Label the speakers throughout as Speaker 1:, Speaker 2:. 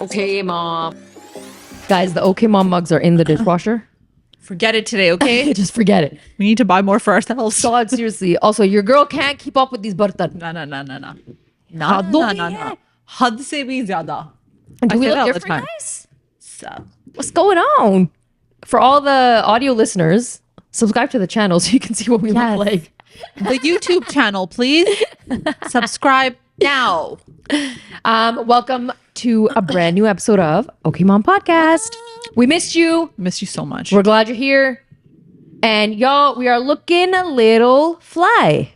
Speaker 1: Okay, Mom. Guys, the Okay Mom mugs are in the dishwasher.
Speaker 2: Forget it today, okay?
Speaker 1: Just forget it.
Speaker 2: We need to buy more for ourselves.
Speaker 1: God, seriously. Also, your girl can't keep up with these bartan.
Speaker 2: No. Had se bhi zyada.
Speaker 1: Do we
Speaker 2: say that
Speaker 1: look
Speaker 2: all the
Speaker 1: different,
Speaker 2: time.
Speaker 1: guys?
Speaker 2: So,
Speaker 1: What's going on? For all the audio listeners, subscribe to the channel so you can see what we look like.
Speaker 2: the YouTube channel, please. Subscribe now.
Speaker 1: Welcome to a brand new episode of Okay Mom Podcast. We missed you.
Speaker 2: Miss you so much.
Speaker 1: We're glad you're here. And y'all, we are looking a little fly.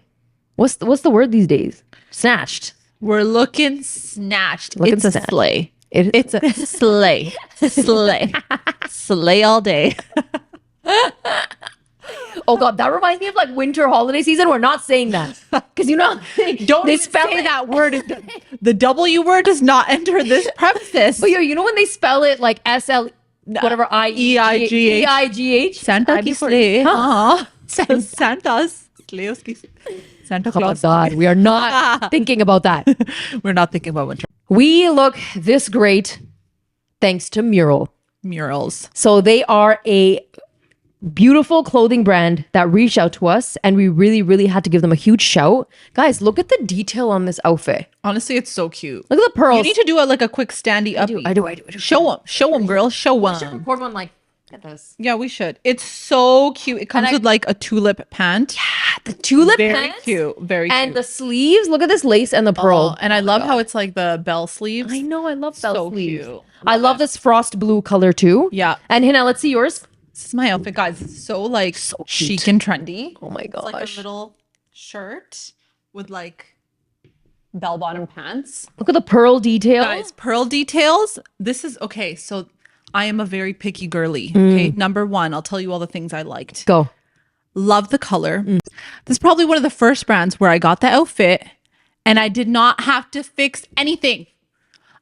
Speaker 1: What's the word these days? Snatched.
Speaker 2: We're looking snatched.
Speaker 1: Looking
Speaker 2: It's a
Speaker 1: snatched.
Speaker 2: slay.
Speaker 1: It-
Speaker 2: It's a slay. Slay. Slay all day.
Speaker 1: Oh God, that reminds me of like winter holiday season. We're not saying that because you know
Speaker 2: Don't
Speaker 1: they
Speaker 2: even
Speaker 1: spell
Speaker 2: say
Speaker 1: it.
Speaker 2: that word. The W word does not enter this premises.
Speaker 1: But yo, you know when they spell it like SL whatever
Speaker 2: EIGH.
Speaker 1: EIGH
Speaker 2: Santa ki slay. Santa's slay uski. Santa
Speaker 1: Oh my
Speaker 2: Claus.
Speaker 1: God, we are not thinking about that.
Speaker 2: We're not thinking about winter.
Speaker 1: We look this great thanks to Mural.
Speaker 2: Murals.
Speaker 1: So they are a beautiful clothing brand that reached out to us and we really had to give them a huge shout. Guys, look at the detail on this outfit.
Speaker 2: Honestly, it's so cute.
Speaker 1: Look at the pearls.
Speaker 2: You need to do a quick standy up.
Speaker 1: I do.
Speaker 2: Show them, girl. Show them.
Speaker 1: Record one like at this.
Speaker 2: Yeah, we should. It's so cute. It comes with like a tulip pant.
Speaker 1: The tulip
Speaker 2: Very
Speaker 1: pants
Speaker 2: cute. Very
Speaker 1: and
Speaker 2: cute.
Speaker 1: the sleeves. Look at this lace and the pearl.
Speaker 2: And I love how it's like the bell sleeves.
Speaker 1: I know. I love bell
Speaker 2: So
Speaker 1: sleeves.
Speaker 2: cute.
Speaker 1: I love this frost blue color too.
Speaker 2: Yeah.
Speaker 1: And Hina, let's see yours.
Speaker 2: This is my outfit, guys. It's so like
Speaker 1: cute.
Speaker 2: chic and trendy.
Speaker 1: Oh my gosh.
Speaker 2: It's like a little shirt with like bell bottom pants.
Speaker 1: Look at the pearl detail.
Speaker 2: Guys, pearl details. This is okay. So I am a very picky girly. Okay. Number one, I'll tell you all the things I liked.
Speaker 1: Go.
Speaker 2: Love the color. This is probably one of the first brands where I got the outfit and I did not have to fix anything.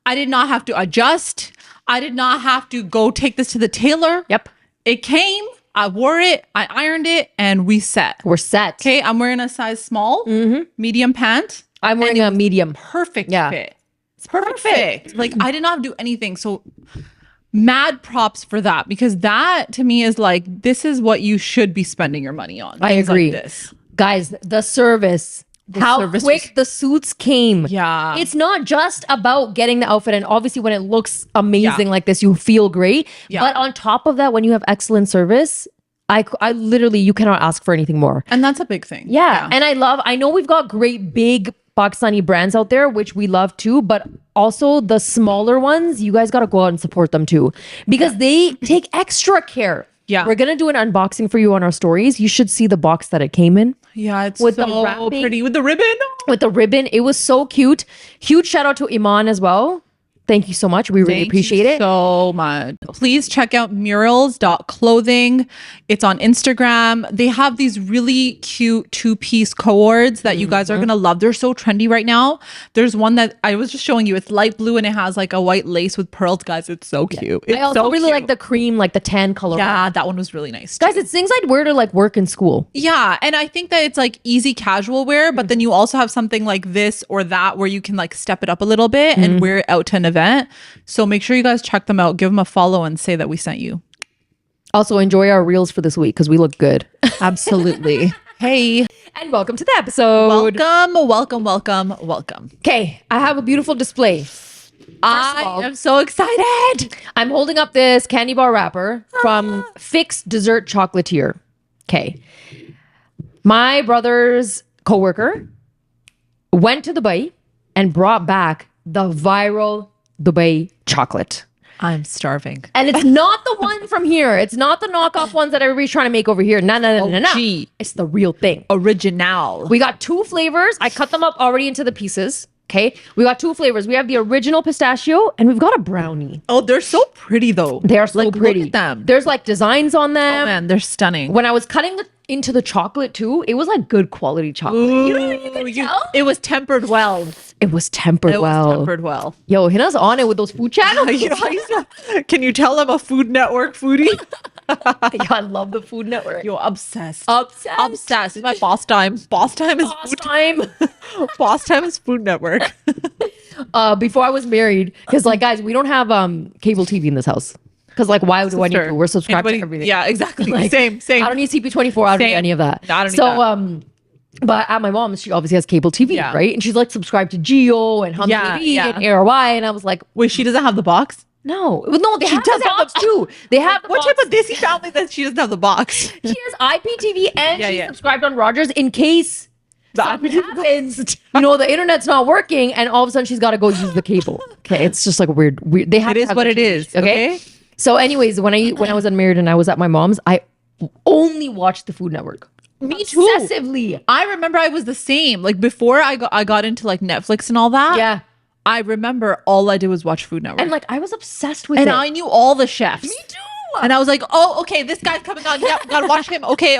Speaker 2: I did not have to adjust. I did not have to go take this to the tailor.
Speaker 1: Yep.
Speaker 2: It came, I wore it, I ironed it, and we set.
Speaker 1: We're set.
Speaker 2: Okay, I'm wearing a size small, medium pant.
Speaker 1: I'm wearing a medium.
Speaker 2: Perfect
Speaker 1: Yeah.
Speaker 2: fit. It's perfect. Like I did not have to do anything. So mad props for that because that to me is like, this is what you should be spending your money on.
Speaker 1: I
Speaker 2: Things
Speaker 1: agree.
Speaker 2: Like this.
Speaker 1: Guys, the service. How
Speaker 2: service
Speaker 1: quick
Speaker 2: was-
Speaker 1: the suits came.
Speaker 2: Yeah.
Speaker 1: It's not just about getting the outfit. And obviously, when it looks amazing like this, you feel great.
Speaker 2: Yeah.
Speaker 1: But on top of that, when you have excellent service, I literally, you cannot ask for anything more.
Speaker 2: And that's a big thing.
Speaker 1: Yeah. And I know we've got great big Pakistani brands out there, which we love too, but also the smaller ones, you guys got to go out and support them too because they take extra care.
Speaker 2: Yeah.
Speaker 1: We're going to do an unboxing for you on our stories. You should see the box that it came in.
Speaker 2: Yeah, it's
Speaker 1: With
Speaker 2: so
Speaker 1: the wrapping.
Speaker 2: pretty with the ribbon.
Speaker 1: With the ribbon. It was so cute. Huge shout out to Iman as well. Thank you so much. We really
Speaker 2: Thank
Speaker 1: appreciate
Speaker 2: you
Speaker 1: it.
Speaker 2: so much. Please check out murals.clothing. It's on Instagram. They have these really cute two-piece cords that you guys are going to love. They're so trendy right now. There's one that I was just showing you. It's light blue and it has like a white lace with pearls. Guys, it's so cute. It's
Speaker 1: I also
Speaker 2: so
Speaker 1: really
Speaker 2: cute.
Speaker 1: like the cream, like the tan color.
Speaker 2: Yeah, that one was really nice.
Speaker 1: Guys, it's things I'd wear to like work in school.
Speaker 2: Yeah, and I think that it's like easy casual wear, but then you also have something like this or that where you can like step it up a little bit and wear it out to an event. So make sure you guys check them out, give them a follow and say that we sent you.
Speaker 1: Also, enjoy our reels for this week because we look good.
Speaker 2: Absolutely. Hey,
Speaker 1: And welcome to the episode.
Speaker 2: welcome.
Speaker 1: Okay, I have a beautiful display.
Speaker 2: I am so excited.
Speaker 1: I'm holding up this candy bar wrapper from Fix Dessert Chocolatier. Okay. My brother's coworker went to Dubai and brought back the viral Dubai chocolate.
Speaker 2: I'm starving.
Speaker 1: And it's not the one from here. It's not the knockoff ones that everybody's trying to make over here. No.
Speaker 2: OG.
Speaker 1: It's the real thing.
Speaker 2: Original.
Speaker 1: We got 2 flavors. I cut them up already into the pieces. Okay. We got 2 flavors. We have the original pistachio and we've got a brownie.
Speaker 2: Oh, they're so pretty though.
Speaker 1: They are so
Speaker 2: like,
Speaker 1: pretty.
Speaker 2: Look at them.
Speaker 1: There's like designs on them.
Speaker 2: Oh man, they're stunning.
Speaker 1: When I was cutting into the chocolate too, it was like good quality chocolate. You could tell?
Speaker 2: It was tempered well.
Speaker 1: It was tempered
Speaker 2: well.
Speaker 1: Yo, Hina's on it with those food channels.
Speaker 2: Can you tell I'm a Food Network foodie?
Speaker 1: Yo, I love the Food Network.
Speaker 2: You're obsessed.
Speaker 1: Obsessed.
Speaker 2: It's my boss time. Boss time is
Speaker 1: Boss time.
Speaker 2: Boss time is Food Network.
Speaker 1: before I was married. Because like, guys, we don't have cable TV in this house. Because like, why do I need to? We're subscribed to everything.
Speaker 2: Yeah, exactly.
Speaker 1: Like,
Speaker 2: same.
Speaker 1: I don't need CP24. I don't need any of that.
Speaker 2: No, I don't need
Speaker 1: that. But at my mom's, she obviously has cable TV, right? And she's like subscribed to Geo and Hum TV and ARY. And I was like,
Speaker 2: wait, she doesn't have the box?
Speaker 1: no, they have the box too. They have the
Speaker 2: what
Speaker 1: box.
Speaker 2: type of Disney family that she doesn't have the box?
Speaker 1: She has IPTV and she's subscribed on Rogers in case something happens. You know, the internet's not working, and all of a sudden she's got to go use the cable. Okay, it's just like weird. They have.
Speaker 2: It is what it is. Okay.
Speaker 1: So, anyways, when I was unmarried and I was at my mom's, I only watched the Food Network.
Speaker 2: Me too.
Speaker 1: Obsessively.
Speaker 2: I remember I was the same. Like before I got into like Netflix and all that.
Speaker 1: Yeah.
Speaker 2: I remember all I did was watch Food Network.
Speaker 1: And like I was obsessed with it.
Speaker 2: And I knew all the chefs.
Speaker 1: Me too.
Speaker 2: And I was like, oh, okay, this guy's coming on. Yep, gotta watch him. Okay.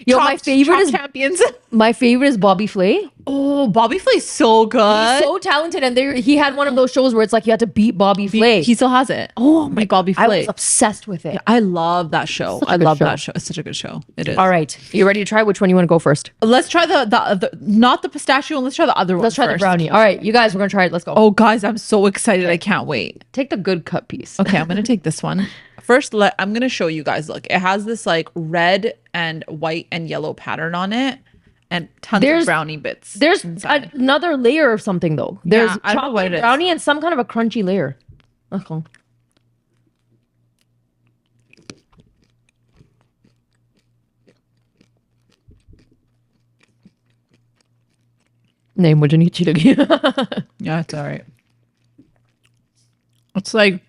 Speaker 1: Yo, my favorite is
Speaker 2: champions.
Speaker 1: My favorite is Bobby Flay.
Speaker 2: Oh, Bobby Flay's so good.
Speaker 1: He's so talented, and he had one of those shows where it's like you had to beat Bobby Flay.
Speaker 2: He still has it.
Speaker 1: Oh my
Speaker 2: Bobby Flay.
Speaker 1: I was obsessed with it.
Speaker 2: I love that show. I love that show. It's such a good show. It is.
Speaker 1: All right, you ready to try? Which one you want to go first?
Speaker 2: Let's try the not the pistachio. Let's try the other one.
Speaker 1: Let's try the brownie. All right, you guys, we're gonna try it. Let's go.
Speaker 2: Oh, guys, I'm so excited. I can't wait.
Speaker 1: Take the good cut piece.
Speaker 2: Okay, I'm gonna take this one. First, I'm going to show you guys. Look, it has this like red and white and yellow pattern on it and tons of brownie bits.
Speaker 1: There's another layer of something though. There's
Speaker 2: I don't know what it is.
Speaker 1: Brownie and some kind of a crunchy layer. Okay. Name what you need to
Speaker 2: Yeah, it's all right. It's like,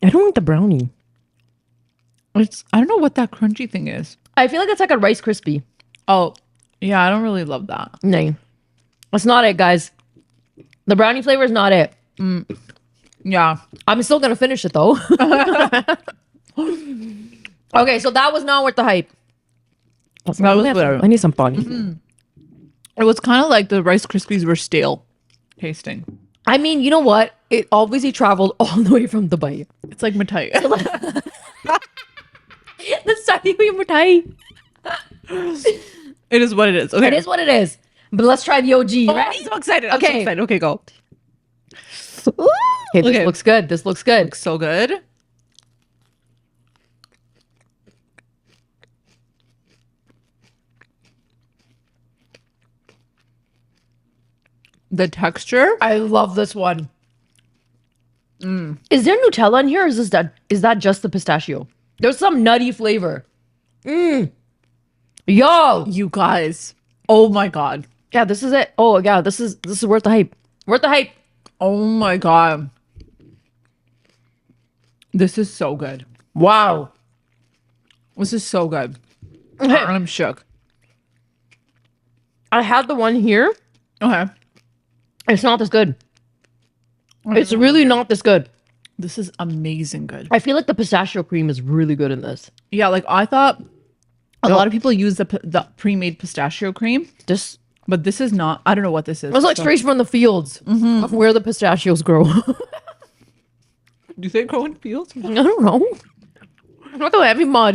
Speaker 1: I don't want the brownie.
Speaker 2: I don't know what that crunchy thing is.
Speaker 1: I feel like it's like a Rice Krispie.
Speaker 2: Oh, yeah, I don't really love that.
Speaker 1: No. That's not it, guys. The brownie flavor is not it.
Speaker 2: Yeah.
Speaker 1: I'm still going to finish it, though. Okay, so that was not worth the hype.
Speaker 2: That was whatever.
Speaker 1: I need some fun.
Speaker 2: It was kind of like the Rice Krispies were stale tasting.
Speaker 1: I mean, you know what? It obviously traveled all the way from Dubai.
Speaker 2: It's like mitai.
Speaker 1: That's starting with mitai.
Speaker 2: It is what it is. Okay.
Speaker 1: It is what it is. But let's try the OG. Ready?
Speaker 2: I'm so excited. I'm so excited. Okay, go.
Speaker 1: Okay, this looks good. This looks good.
Speaker 2: Looks so good. The texture.
Speaker 1: I love this one. Is there Nutella in here? Or is that just the pistachio? There's some nutty flavor. Yo.
Speaker 2: You guys. Oh my God.
Speaker 1: Yeah, this is it. Oh yeah, this is worth the hype. Worth the hype.
Speaker 2: Oh my God. This is so good.
Speaker 1: Wow.
Speaker 2: This is so good. I'm shook.
Speaker 1: I had the one here.
Speaker 2: Okay.
Speaker 1: It's not this good. It's really not this good.
Speaker 2: This is amazing good.
Speaker 1: I feel like the pistachio cream is really good in this.
Speaker 2: Yeah, like I thought a lot of people use the pre-made pistachio cream. But this is not. I don't know what this is.
Speaker 1: It's like straight from the fields of where the pistachios grow.
Speaker 2: Do they grow in fields?
Speaker 1: I don't know. Not the heavy mud.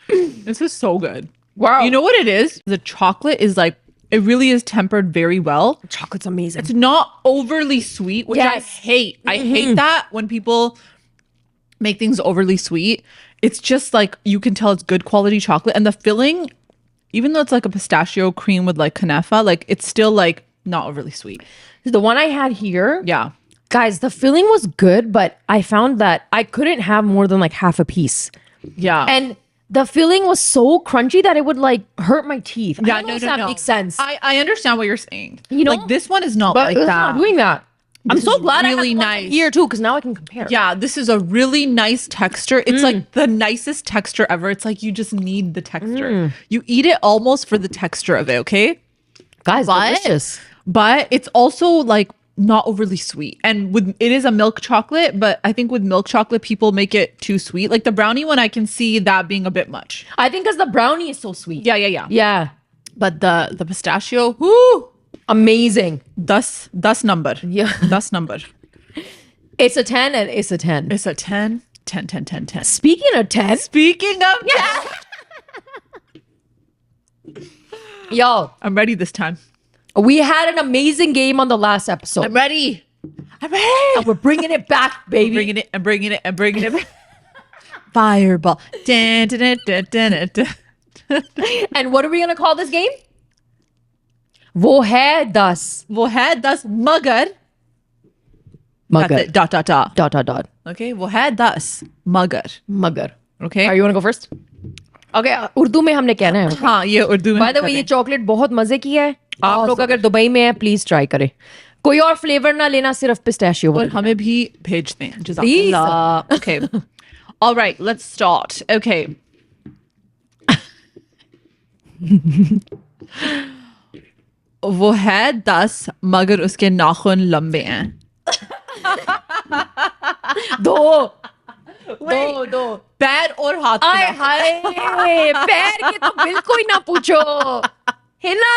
Speaker 2: This is so good.
Speaker 1: Wow.
Speaker 2: You know what it is? The chocolate is like, it really is tempered very well.
Speaker 1: Chocolate's amazing.
Speaker 2: It's not overly sweet, which I hate. I hate that when people make things overly sweet. It's just like, you can tell it's good quality chocolate. And the filling, even though it's like a pistachio cream with like kunafa, like it's still like not overly sweet.
Speaker 1: The one I had here.
Speaker 2: Yeah.
Speaker 1: Guys, the filling was good, but I found that I couldn't have more than like half a piece.
Speaker 2: Yeah.
Speaker 1: And the filling was so crunchy that it would like hurt my teeth.
Speaker 2: Yeah,
Speaker 1: I don't know if that makes sense.
Speaker 2: I understand what you're saying.
Speaker 1: You know,
Speaker 2: like this one is not
Speaker 1: but
Speaker 2: like
Speaker 1: it's
Speaker 2: that.
Speaker 1: not doing that. I'm so glad
Speaker 2: really
Speaker 1: I had
Speaker 2: nice
Speaker 1: here too, because now I can compare.
Speaker 2: Yeah, this is a really nice texture. It's like the nicest texture ever. It's like you just need the texture. You eat it almost for the texture of it, okay?
Speaker 1: Guys, delicious.
Speaker 2: But it's also like not overly sweet. And it is a milk chocolate, but I think with milk chocolate, people make it too sweet. Like the brownie one, I can see that being a bit much.
Speaker 1: I think because the brownie is so sweet.
Speaker 2: Yeah. But the pistachio, whoo,
Speaker 1: amazing.
Speaker 2: Das number.
Speaker 1: Yeah.
Speaker 2: Das number.
Speaker 1: It's a 10 and it's a 10.
Speaker 2: It's a 10. 10.
Speaker 1: Speaking of 10.
Speaker 2: Speaking of 10.
Speaker 1: Yo.
Speaker 2: I'm ready this time.
Speaker 1: We had an amazing game on the last episode.
Speaker 2: I'm ready.
Speaker 1: And we're bringing it back, baby.
Speaker 2: I'm bringing it back. Fireball. Dun, dun, dun, dun, dun, dun.
Speaker 1: And what are we going to call this game? وہ ہے 10
Speaker 2: مگر
Speaker 1: مگر
Speaker 2: dot dot dot.
Speaker 1: dot dot dot.
Speaker 2: Okay, وہ ہے 10 مگر. Okay.
Speaker 1: Are you want to go first? Okay, Urdu میں ہم نے کہنا ہے.
Speaker 2: ہاں یہ اردو میں.
Speaker 1: By the way, یہ چاکلیٹ بہت مزے کی ہے. آپ لوگ اگر دبئی میں ہیں پلیز ٹرائی کریں. کوئی اور فلیور نہ لینا, صرف پسٹیشیو.
Speaker 2: اور ہمیں بھی بھیج دیں. جزاک اللہ. Okay. All right, let's start. Okay. وہ ہے 10 مگر اس کے ناخن لمبے ہیں.
Speaker 1: دو
Speaker 2: پیر اور ہاتھ.
Speaker 1: ہائے پیر کے تو بالکل نہ پوچھو ہنا.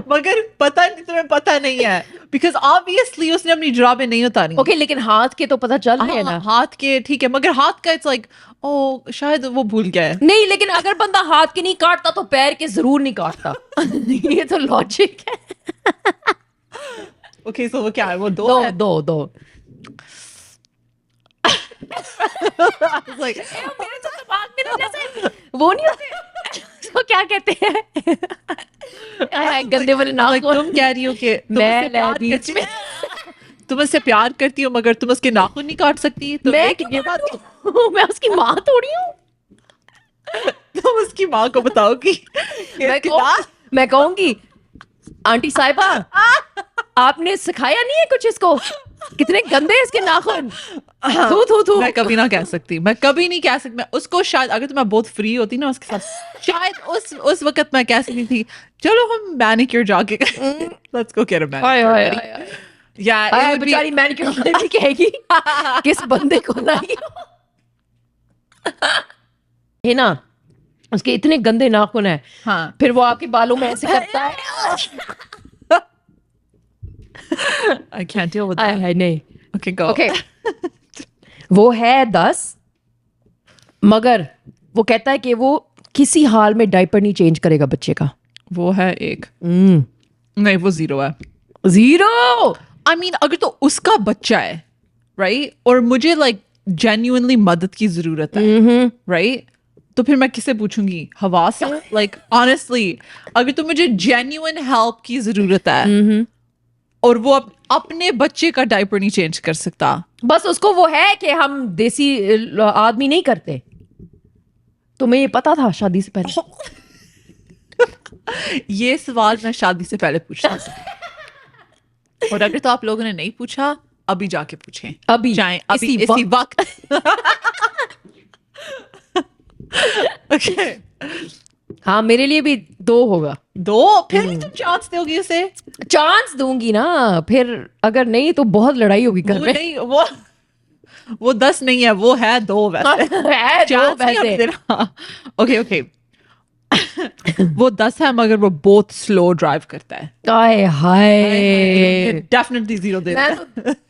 Speaker 2: مگر تمہیں پتا نہیں ہے بیکاز obviously اس نے اپنی جرابیں نہیں اتاری.
Speaker 1: اوکے لیکن ہاتھ کے تو پتا چل رہے ہیں نا.
Speaker 2: ہاتھ کے ٹھیک ہے مگر ہاتھ کا اٹس لائک شاید وہ بھول گیا ہے.
Speaker 1: نہیں لیکن اگر بندہ ہاتھ کے نہیں کاٹتا تو پیر کے ضرور نہیں کاٹتا. یہ تو لاجک ہے.
Speaker 2: اوکے سو وہ کیا ہے؟ وہ دو
Speaker 1: وہ نہیں ہوتے اس کو کیا کہتے ہیں گندے والے ناخن.
Speaker 2: تم کہہ رہی ہو کہ تم اس سے پیار کرتی ہو مگر تم اس کے ناخن نہیں کاٹ سکتی.
Speaker 1: میں اس کی ماں تھوڑی ہوں.
Speaker 2: تم اس کی ماں کو بتاؤ گی.
Speaker 1: میں کہوں گی آنٹی صاحبہ آپ نے سکھایا نہیں ہے کچھ اس کو, کتنے گندے اس کے ناخن.
Speaker 2: میں کبھی نہ کہہ سکتی, میں کبھی نہیں کہہ سکتی. میں اس کو شاید اگر تو میں بہت فری ہوتی نا اس کے ساتھ شاید اس وقت میں کہہ سکتی تھی چلو ہم مینیکیور جا کے let's go get a manicure. یا
Speaker 1: بیچاری مینیکیور والے بھی کہے گی کس بندے کو لائی ہو. ہے نا اس کے اتنے گندے ناخن ہیں.
Speaker 2: ہاں
Speaker 1: پھر وہ آپ کے بالوں میں ایسے کرتا ہے.
Speaker 2: I can't deal with that.
Speaker 1: نہیں.
Speaker 2: Okay, go.
Speaker 1: Okay. وہ ہے 10 مگر وہ کہتا ہے کہ وہ کسی حال میں ڈائپر نہیں چینج کرے گا بچے کا.
Speaker 2: وہ ہے 1. نہیں وہ 0 ہے.
Speaker 1: 0.
Speaker 2: I mean اگر تو اس کا بچہ ہے right اور مجھے like genuinely مدد کی ضرورت ہے right تو پھر میں کسے پوچھوں گی؟ ہوا سے. like honestly اگر تو مجھے genuine help کی ضرورت ہے اور وہ اپنے بچے کا ڈائپر نہیں چینج کر سکتا,
Speaker 1: بس اس کو وہ ہے کہ ہم دیسی آدمی نہیں کرتے. تمہیں یہ پتا تھا شادی سے پہلے؟
Speaker 2: یہ سوال میں شادی سے پہلے پوچھتا تھا اور اگر تو آپ لوگوں نے نہیں پوچھا ابھی جا کے پوچھیں.
Speaker 1: ابھی
Speaker 2: جائیں ابھی اسی وقت. Okay.
Speaker 1: ہاں میرے لیے بھی 2 ہوگا.
Speaker 2: 2 پھر بھی تم چانس دو گی اسے؟
Speaker 1: چانس دوں گی نا, پھر اگر نہیں تو بہت لڑائی ہوگی گھر میں.
Speaker 2: نہیں وہ 10 نہیں ہے, وہ ہے 2 ویسے. اوکے وہ 10 ہے مگر وہ بہت سلو ڈرائیو کرتا ہے.
Speaker 1: ہائے ہائے
Speaker 2: ڈیفینیٹلی 0 دے رہا.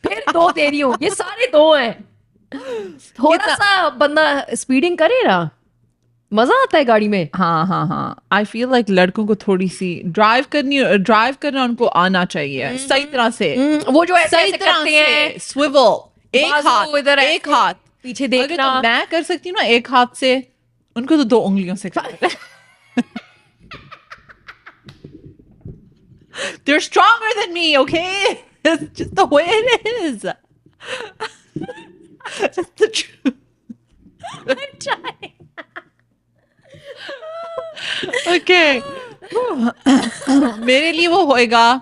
Speaker 1: پھر 2 دے رہی ہوں, یہ سارے 2 ہیں. تھوڑا سا بندہ اسپیڈنگ کرے نا مزہ آتا ہے گاڑی میں.
Speaker 2: ہاں آئی فیل لائک لڑکوں کو تھوڑی سی ڈرائیو کرنا ان کو آنا چاہیے صحیح طرح سے.
Speaker 1: وہ جو ایسے کرتے ہیں
Speaker 2: سویول, ایک ہاتھ
Speaker 1: پیچھے دیکھنا.
Speaker 2: میں کر سکتی ہوں نا ایک ہاتھ سے, ان کو تو 2 انگلیوں سے کرتے. They're stronger than me, okay? It's just the way it is. It's the truth.
Speaker 1: I'm trying.
Speaker 2: Okay. میرے لیے وہ ہوئے گا,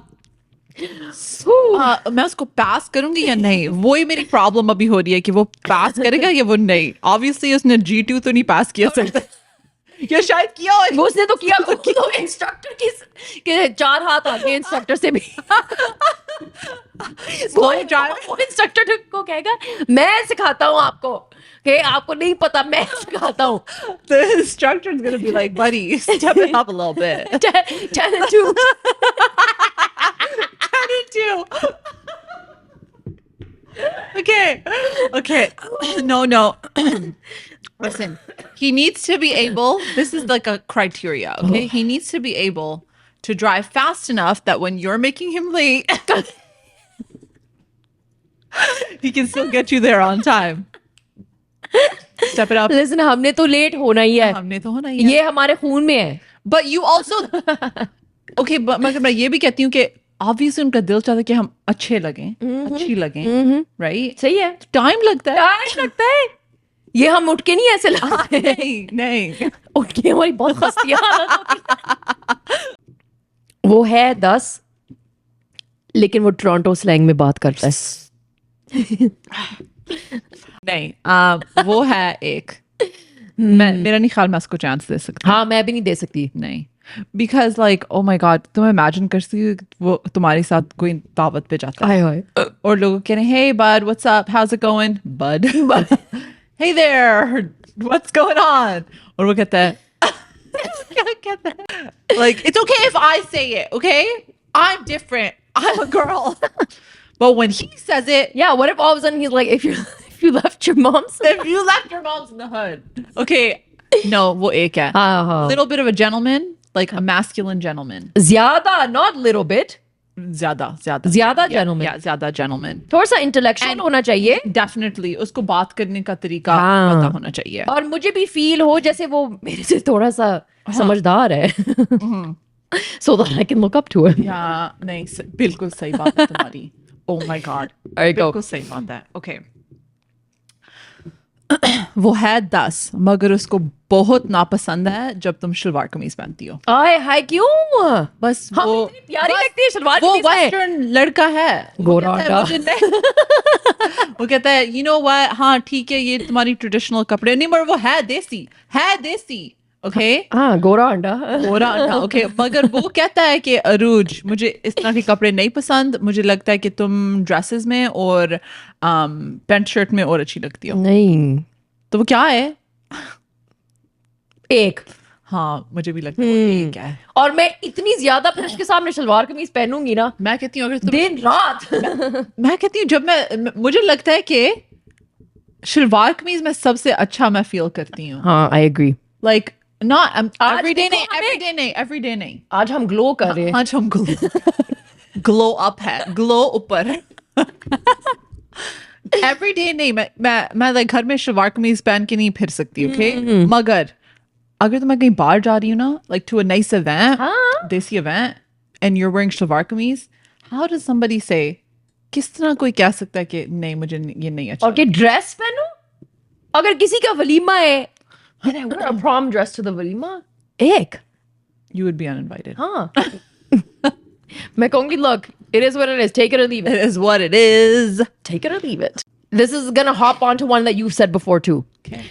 Speaker 2: میں اس کو پاس کروں گی یا نہیں, وہی میری پرابلم ابھی ہو رہی ہے کہ وہ پاس کرے گا یا وہ نہیں. Obviously اس نے G2 تو نہیں پاس کیا سکتا, یا شاید کیا ہو.
Speaker 1: اس نے تو کیا انسٹرکٹر کے 4 ہاتھ آگے انسٹرکٹر سے بھی. انسٹرکٹر کو کہے گا میں سکھاتا ہوں آپ کو, کہ آپ کو نہیں پتا میں سکھاتا ہوں.
Speaker 2: The instructor is going to be like, buddy, step it up a little bit.
Speaker 1: 10 and 2.
Speaker 2: 10 and 2. Okay. No. Listen, he needs to be able, this is like a criteria, okay? He needs to be able to drive fast enough that when you're making him late, he can still get you there on time. Step it up.
Speaker 1: Listen, हमने तो late होना ही है,
Speaker 2: हमने तो होना ही है.
Speaker 1: ये हमारे खून में है.
Speaker 2: But you also okay, but मैं ये भी कहती हूँ कि obviously उनका दिल चाहता है कि हम अच्छे लगें, अच्छी लगें, right?
Speaker 1: सही है.
Speaker 2: टाइम लगता है.
Speaker 1: टाइम लगता है. ये हम उठ के नहीं ऐसे लगते हैं.
Speaker 2: नहीं
Speaker 1: उठ के हमारी बहुत खस्तियाँ. वो है 10, लेकिन वो टोरंटो स्लैंग में बात करता है.
Speaker 2: नहीं वो है एक. मेरा नहीं ख्याल मैं उसको चांस दे सकती.
Speaker 1: हाँ, मैं भी नहीं दे सकती.
Speaker 2: नहीं, because like oh my god, तुम imagine कर सकती हो वो तुम्हारे साथ कोई दावत पे जाता है और लोग कह रहे हैं hey bud what's up, how's it going bud, hey there what's going on, और वो कहता है क्या कहता है like it's okay if I say it, okay, I'm different, I'm a girl. But when he says it,
Speaker 1: yeah, what if all of a sudden he's like if you left your mom's
Speaker 2: in the hood, okay, no वो एक है.
Speaker 1: हाँ.
Speaker 2: Little bit of a gentleman, like a masculine gentleman.
Speaker 1: ज्यादा, not little bit.
Speaker 2: ज्यादा
Speaker 1: gentleman.
Speaker 2: Yeah, ज्यादा gentleman.
Speaker 1: थोड़ा सा intellectual होना चाहिए.
Speaker 2: Definitely उसको बात करने का तरीका पता होना चाहिए.
Speaker 1: और मुझे भी फील हो जैसे वो मेरे से थोड़ा सा समझदार है. So that I can look up to him.
Speaker 2: Yeah, नहीं बिल्कुल सही बात है तुम्हारी. Oh my god. बिल्कुल सही बात है. Okay. वो है 10 मगर उसको बहुत नापसंद है जब तुम शलवार कमीज पहनती हो.
Speaker 1: आए हाय क्यों?
Speaker 2: बस
Speaker 1: वो इतनी प्यारी लगती है शलवार कमीज.
Speaker 2: वो वेस्टर्न लड़का है,
Speaker 1: गोरा.
Speaker 2: वो कहता है you know what, हाँ ठीक है ये तुम्हारी ट्रेडिशनल कपड़े नहीं, मगर वो है देसी. ओके
Speaker 1: हाँ, गोरा अंडा.
Speaker 2: ओके. मगर वो कहता है कि अरूज मुझे इस तरह के कपड़े नहीं पसंद, मुझे लगता है कि तुम ड्रेसेस में और पैंट शर्ट में और अच्छी लगती हो.
Speaker 1: नहीं
Speaker 2: तो वो क्या है?
Speaker 1: एक.
Speaker 2: हाँ मुझे भी लगता है एक है.
Speaker 1: और मैं इतनी ज्यादा फिर उसके सामने शलवार कमीज पहनूंगी ना,
Speaker 2: मैं कहती हूँ अगर
Speaker 1: दिन रात.
Speaker 2: मैं कहती हूँ जब मुझे लगता है कि शलवार कमीज में सबसे अच्छा मैं फील करती हूँ.
Speaker 1: हाँ, I agree.
Speaker 2: Like not every day नहीं.
Speaker 1: आज हम ग्लो कर रहे हैं.
Speaker 2: आज हम ग्लो अप है, ग्लो ऊपर. every day नहीं. मैं like घर में शलवार कमीज पहन के नहीं फिर सकती. ओके मगर अगर तो मैं कहीं बाहर जा रही हूँ ना, like to a nice event, देसी event, and you're wearing salwar कमीज, how does somebody say, किस तरह कोई कह सकता है कि नहीं मुझे ये नहीं अच्छा.
Speaker 1: और कि ड्रेस पहनो. अगर किसी का वलीमा है and I wear a prom dress to the walima, एक.
Speaker 2: You would be uninvited.
Speaker 1: हाँ. मैं कहूँगी look, it is what it is, take it or leave it.
Speaker 2: It is what it is.
Speaker 1: Take it or leave it. This is gonna hop onto one that you've said before too.
Speaker 2: Okay.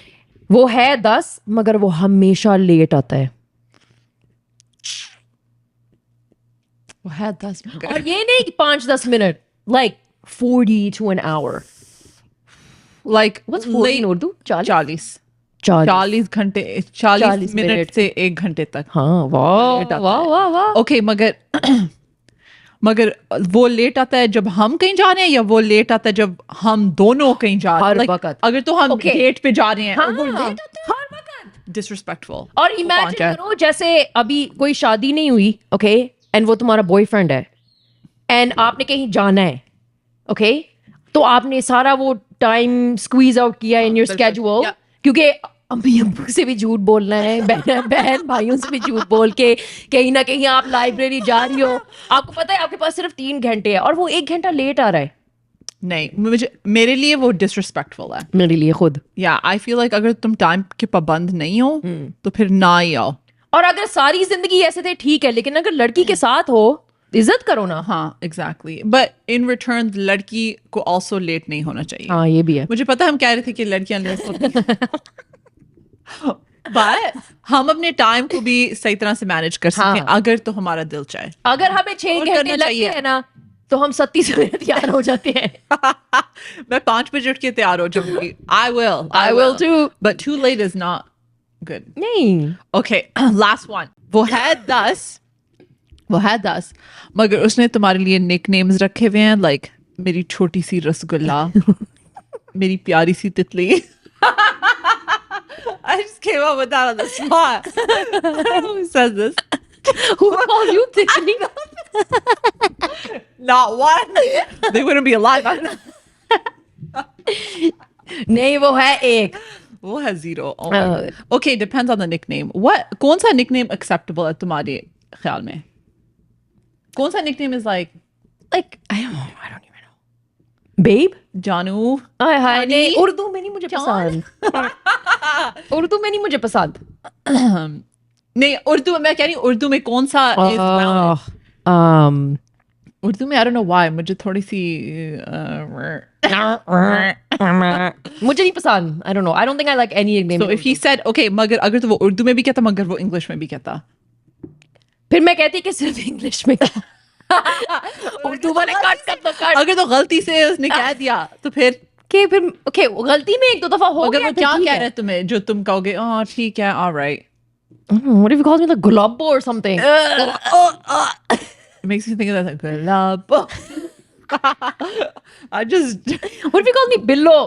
Speaker 1: वो है 10 मगर वो हमेशा late आता है.
Speaker 2: वो है 10 मगर.
Speaker 1: और ये नहीं कि 5-10 minute, like 40 to an hour.
Speaker 2: Like
Speaker 1: what's 40 in Urdu? 40
Speaker 2: 40 minute से 1 घंटे तक.
Speaker 1: हाँ, वाह.
Speaker 2: ओके मगर वो लेट आता है जब हम कहीं जा रहे हैं, या वो लेट आता है जब हम दोनों कहीं जा रहे हैं?
Speaker 1: हर वक्त.
Speaker 2: अगर तो हम डेट पे जा रहे हैं,
Speaker 1: हाँ,
Speaker 2: वो लेट आता है
Speaker 1: हर वक्त.
Speaker 2: डिसरिस्पेक्टफुल.
Speaker 1: और इमेजिन करो जैसे अभी कोई शादी नहीं हुई, ओके, एंड वो तुम्हारा बॉयफ्रेंड है, एंड आपने कहीं जाना है, ओके, तो आपने सारा वो टाइम स्क्वीज आउट किया इन योर स्केड्यूल, क्योंकि अम्मी अब्बू से भी झूठ बोलना है, बहन भाइयों से भी झूठ बोल के कहीं ना कहीं आप लाइब्रेरी जा रही हो, आपको पता है आपके पास सिर्फ 3 घंटे है और वो 1 घंटा लेट आ रहा है.
Speaker 2: नहीं, मेरे लिए वो डिसरिस्पेक्टफुल है.
Speaker 1: मेरे लिए खुद.
Speaker 2: या आई फील लाइक अगर तुम टाइम के पाबंद नहीं हो तो फिर ना ही आओ.
Speaker 1: और अगर सारी जिंदगी ऐसे थे ठीक है, लेकिन अगर लड़की के साथ हो इज्जत करो ना.
Speaker 2: हाँ एग्जैक्टली. बट इन रिटर्न लड़की को ऑल्सो लेट नहीं होना चाहिए.
Speaker 1: हाँ ये भी है.
Speaker 2: मुझे पता है हम कह रहे थे कि लड़कियां लेट होती हैं, बट हम अपने टाइम को भी सही तरह से मैनेज कर सकते हैं अगर तो हमारा दिल चाहे.
Speaker 1: अगर हमें 6 घंटे लगते हैं ना तो हम 37 बजे तैयार हो जाते हैं.
Speaker 2: मैं 5 बजे उठ के तैयार हो जाऊंगी. I will
Speaker 1: too.
Speaker 2: But too late is not good.
Speaker 1: नहीं.
Speaker 2: Okay, last one. वो है 10 मगर उसने तुम्हारे लिए निकनेम्स रखे हुए हैं, like मेरी छोटी सी रसगुल्ला, मेरी प्यारी सी तितली. I just came up with that on the spot. I don't know who says this.
Speaker 1: Who calls you Tiffany?
Speaker 2: Not one. They wouldn't be alive.
Speaker 1: नहीं वो है एक.
Speaker 2: वो है zero. Oh my God. Okay, depends on the nickname. कौन सा nickname acceptable है तुम्हारे ख्याल में? कौन सा nickname is like
Speaker 1: I don't even know. Babe?
Speaker 2: Janu?
Speaker 1: Hi hi
Speaker 2: Honey?
Speaker 1: नहीं उर्दू में नहीं मुझे पसंद. उर्दू में नहीं मुझे पसंद.
Speaker 2: नहीं उर्दू मैं कह रही हूँ उर्दू में कौन सा is valid? उर्दू में I don't know why मुझे थोड़ी सी
Speaker 1: मुझे नहीं पसंद. I don't know. I don't think I like any nickname.
Speaker 2: So if he said okay मगर अगर तो वो उर्दू में भी कहता मगर वो इंग्लिश में भी कहता
Speaker 1: फिर मैं कहती कि सिर्फ इंग्लिश में. उर्दू वाले काट कर.
Speaker 2: अगर तो गलती से उसने कह दिया तो फिर
Speaker 1: फिर ओके गलती में एक दो दफा हो
Speaker 2: अगर
Speaker 1: गया
Speaker 2: वो क्या कह रहे हैं तुम्हें जो तुम कहोगे oh ठीक है all right.
Speaker 1: What if he calls me like Gulabbo or something?
Speaker 2: It makes me think of that like Gulabbo. I just
Speaker 1: What if he calls me Billo?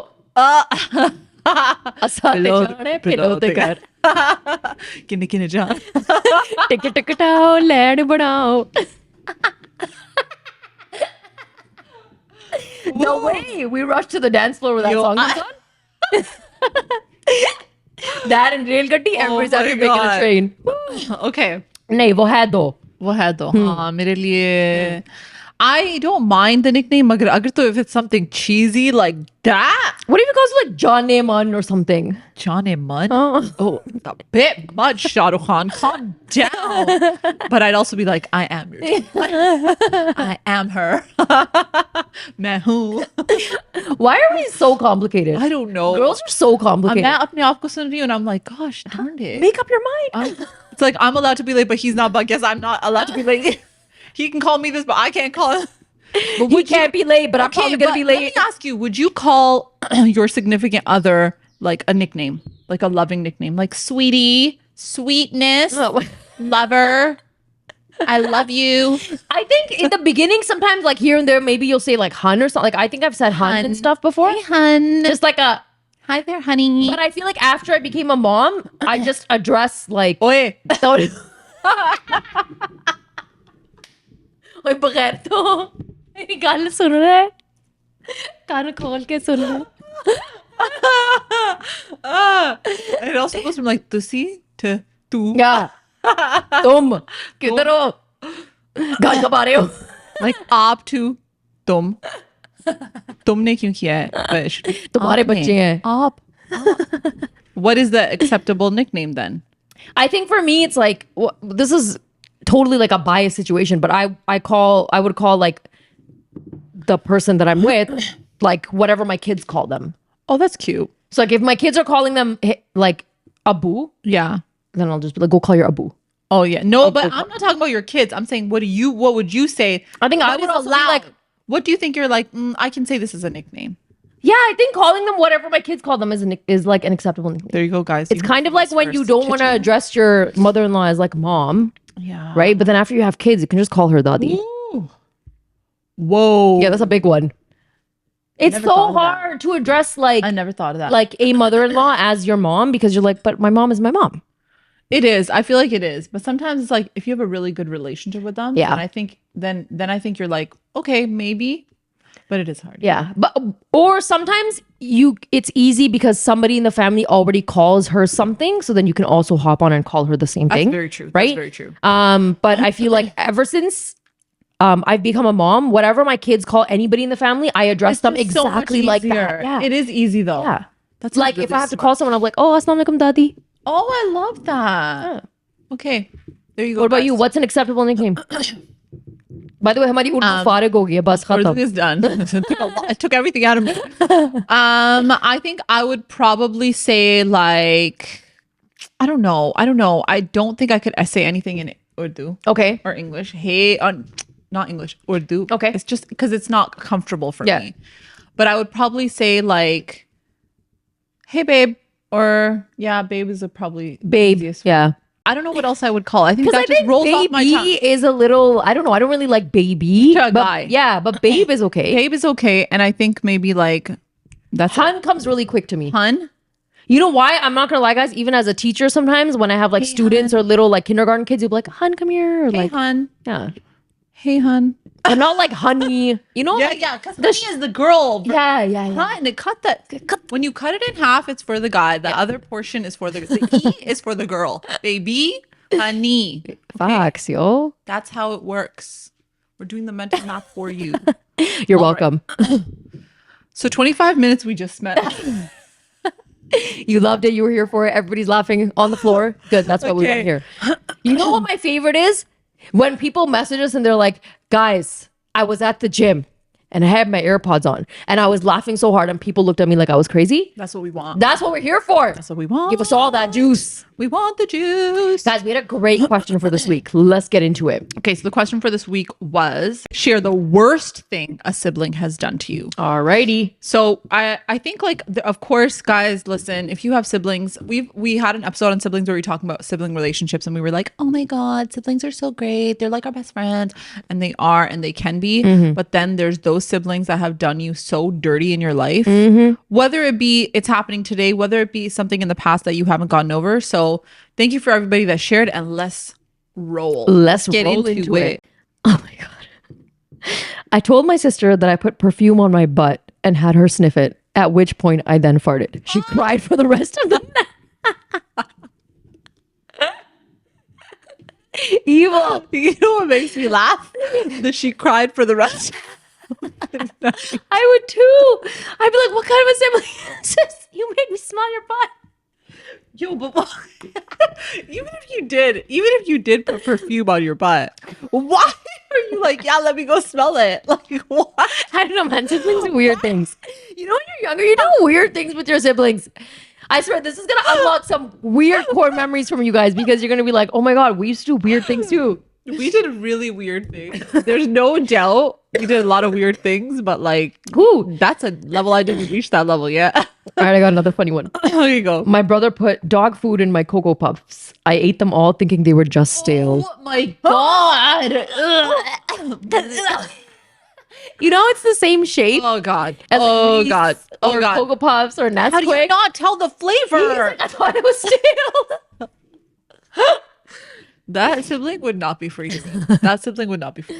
Speaker 1: Billo te kar.
Speaker 2: किन्ने किन्ने जान
Speaker 1: ticket कटाओ land बढ़ाओ. No way we rushed to the dance floor with that song was on. That and Rail Gaddi every time you're making a train.
Speaker 2: Okay.
Speaker 1: नहीं वो है दो.
Speaker 2: वो है तो हाँ मेरे लिए I don't mind the nickname मगर अगर तो if it's something cheesy like that
Speaker 1: What if he calls you like John Neyman or something?
Speaker 2: John Mud
Speaker 1: Oh.
Speaker 2: a bit much Shah Rukh Khan calm down but I'd also be like I am your I am her मैं हूँ
Speaker 1: Why are we so complicated?
Speaker 2: I don't know
Speaker 1: Girls are so complicated.
Speaker 2: मैं अपने आप को सुन रही हूँ and I'm like gosh darn it
Speaker 1: Make up your mind.
Speaker 2: it's like I'm allowed to be late but he's not but guess I'm not allowed to be late he can call me this but I can't call him
Speaker 1: But we can't be late, but I'm probably gonna
Speaker 2: but
Speaker 1: be
Speaker 2: let
Speaker 1: late.
Speaker 2: me ask you, would you call your significant other like a nickname, like a loving nickname, like sweetie, sweetness, lover, I love you?
Speaker 1: I think in the beginning, sometimes like here and there, maybe you'll say like hun or something. Like I think I've said hun and stuff before.
Speaker 2: Hey, hun.
Speaker 1: Just like a
Speaker 2: Hi there, honey.
Speaker 1: But I feel like after I became a mom, I just address like
Speaker 2: Oye.
Speaker 1: ओए बगैर तो मेरी गल सुन रहा है कान खोल के सुन रहा
Speaker 2: It also goes from like tusi to tu.
Speaker 1: या तुम किधर हो गाल कब आ रहे हो
Speaker 2: Like आप to तुम तुमने क्यों किया है But it should be
Speaker 1: तुम्हारे
Speaker 2: आपने.
Speaker 1: बच्चे हैं
Speaker 2: आप What is the acceptable nickname then?
Speaker 1: I think for me it's like this is totally like a biased situation but I would call like the person that I'm with like whatever my kids call them.
Speaker 2: Oh, that's cute.
Speaker 1: So like if my kids are calling them like Abu,
Speaker 2: Yeah.
Speaker 1: then I'll just be like, go call your Abu.
Speaker 2: Oh yeah. No, but I'm not talking about your kids. I'm saying what would you say?
Speaker 1: I think I
Speaker 2: What
Speaker 1: would
Speaker 2: is
Speaker 1: also be like,
Speaker 2: what do you think you're like, I can say this is a nickname.
Speaker 1: yeah, I think calling them whatever my kids call them is like an acceptable nickname.
Speaker 2: There you go, guys.
Speaker 1: It's kind of like when you don't want to address your mother-in-law as like mom,
Speaker 2: Yeah.
Speaker 1: right? But then after you have kids, you can just call her Dadi.
Speaker 2: Ooh. Whoa.
Speaker 1: Yeah, that's a big one. It's
Speaker 2: never
Speaker 1: so
Speaker 2: thought of that.
Speaker 1: hard to address like
Speaker 2: I never thought of that.
Speaker 1: like a mother-in-law as your mom because you're like, but my mom is my mom.
Speaker 2: It is. I feel like it is. But sometimes it's like if you have a really good relationship with them,
Speaker 1: Yeah.
Speaker 2: then I think then I think you're like, okay, maybe. But it is hard.
Speaker 1: Yeah, but or sometimes it's easy because somebody in the family already calls her something, so then you can also hop on and call her the same
Speaker 2: That's
Speaker 1: thing.
Speaker 2: very true.
Speaker 1: Right?
Speaker 2: That's very true.
Speaker 1: But I feel like ever since I've become a mom, whatever my kids call anybody in the family, I address them
Speaker 2: It's so much
Speaker 1: exactly like
Speaker 2: easier.
Speaker 1: that. Yeah.
Speaker 2: It is easy though.
Speaker 1: Yeah.
Speaker 2: That's
Speaker 1: Like
Speaker 2: really
Speaker 1: if I have to
Speaker 2: smart.
Speaker 1: call someone, I'm like, oh, assalamu alaikum, Dadi.
Speaker 2: Oh, I love that. Okay. There you go.
Speaker 1: What about
Speaker 2: guys.
Speaker 1: you? What's an acceptable nickname? By the way, हमारी उर्दू फारिग हो गई है बस
Speaker 2: Everything
Speaker 1: खत्म.
Speaker 2: is done. It took everything out of me. I think I would probably say like I don't know. I don't think I could say anything in Urdu
Speaker 1: Okay.
Speaker 2: or English. Hey, not English, Urdu.
Speaker 1: Okay.
Speaker 2: It's just because it's not comfortable for
Speaker 1: Yeah.
Speaker 2: me. But I would probably say like, hey babe, or yeah, babe is probably the
Speaker 1: Babe.
Speaker 2: easiest one.
Speaker 1: Yeah.
Speaker 2: I don't know what else I would call. I think
Speaker 1: Because
Speaker 2: that
Speaker 1: I
Speaker 2: just
Speaker 1: think
Speaker 2: rolls off my tongue.
Speaker 1: baby is a little, I don't know. I don't really like baby.
Speaker 2: To a
Speaker 1: but,
Speaker 2: guy.
Speaker 1: Yeah, but babe is okay.
Speaker 2: Babe is okay, and I think maybe like that's
Speaker 1: Hun comes really quick to me.
Speaker 2: Hun.
Speaker 1: You know why? I'm not gonna lie, guys. Even as a teacher, sometimes when I have like
Speaker 2: Hey,
Speaker 1: students or little like kindergarten kids, you'll be like, "Hun, come here," or
Speaker 2: Hey,
Speaker 1: like,
Speaker 2: hun.
Speaker 1: yeah.
Speaker 2: Hey, hun.
Speaker 1: I'm not like honey. You know?
Speaker 2: Yeah,
Speaker 1: like,
Speaker 2: yeah. Because honey is the girl.
Speaker 1: yeah, yeah, yeah.
Speaker 2: Hun, when you cut it in half, it's for the guy. The other portion is for the E is for the girl. Baby, honey.
Speaker 1: Facts, yo.
Speaker 2: That's how it works. We're doing the mental math for you.
Speaker 1: You're welcome.
Speaker 2: So 25 minutes we just met.
Speaker 1: You loved it. You were here for it. Everybody's laughing on the floor. Good. That's what we want
Speaker 2: Okay.
Speaker 1: here. You know what my favorite is? When people message us and they're like, guys, I was at the gym and I had my AirPods on and I was laughing so hard and people looked at me like I was crazy.
Speaker 2: That's what we want.
Speaker 1: That's what we're here for.
Speaker 2: That's what we want.
Speaker 1: Give us all that juice.
Speaker 2: We want the juice.
Speaker 1: Guys, we had a great question for this week. Let's get into it.
Speaker 2: Okay, so the question for this week was share the worst thing a sibling has done to you.
Speaker 1: Alrighty.
Speaker 2: So I think like of course, guys, listen, if you have siblings, we had an episode on siblings where we were talking about sibling relationships and we were like, oh my God, siblings are so great. They're like our best friends. And they are and they can be. But then there's those siblings that have done you so dirty in your life. Whether it be it's happening today, whether it be something in the past that you haven't gotten over. So thank you for everybody that shared and let's roll.
Speaker 1: Let's
Speaker 2: get
Speaker 1: roll
Speaker 2: into it.
Speaker 1: Oh my God. I told my sister that I put perfume on my butt and had her sniff it, at which point I then farted. She cried for the rest of the night. Evil.
Speaker 2: You know what makes me laugh? That she cried for the rest.
Speaker 1: I would too. I'd be like, what kind of a sibling is this? You made me smell your butt.
Speaker 2: Yo, but even if you did put perfume on your butt, why are you like, yeah, let me go smell it? Like, what?
Speaker 1: I don't know, man. Siblings do weird things. You know, when you're younger, you do weird things with your siblings. I swear, this is going to unlock some weird core memories from you guys because you're going to be like, oh my God, we used to do weird things too.
Speaker 2: We did really weird things. There's no doubt we did a lot of weird things, but like,
Speaker 1: Ooh.
Speaker 2: that's a level I didn't reach that level yet.
Speaker 1: All right, I got another funny one.
Speaker 2: There you go.
Speaker 1: My brother put dog food in my Cocoa Puffs. I ate them all thinking they were just stale.
Speaker 2: Oh my God.
Speaker 1: You know, it's the same shape.
Speaker 2: Oh God.
Speaker 1: as
Speaker 2: Oh
Speaker 1: Reese
Speaker 2: God. Oh
Speaker 1: or
Speaker 2: God.
Speaker 1: Cocoa Puffs or Nesquik.
Speaker 2: How do you not tell the flavor?
Speaker 1: I thought it was stale.
Speaker 2: That sibling would not be free to me. That sibling would not be free.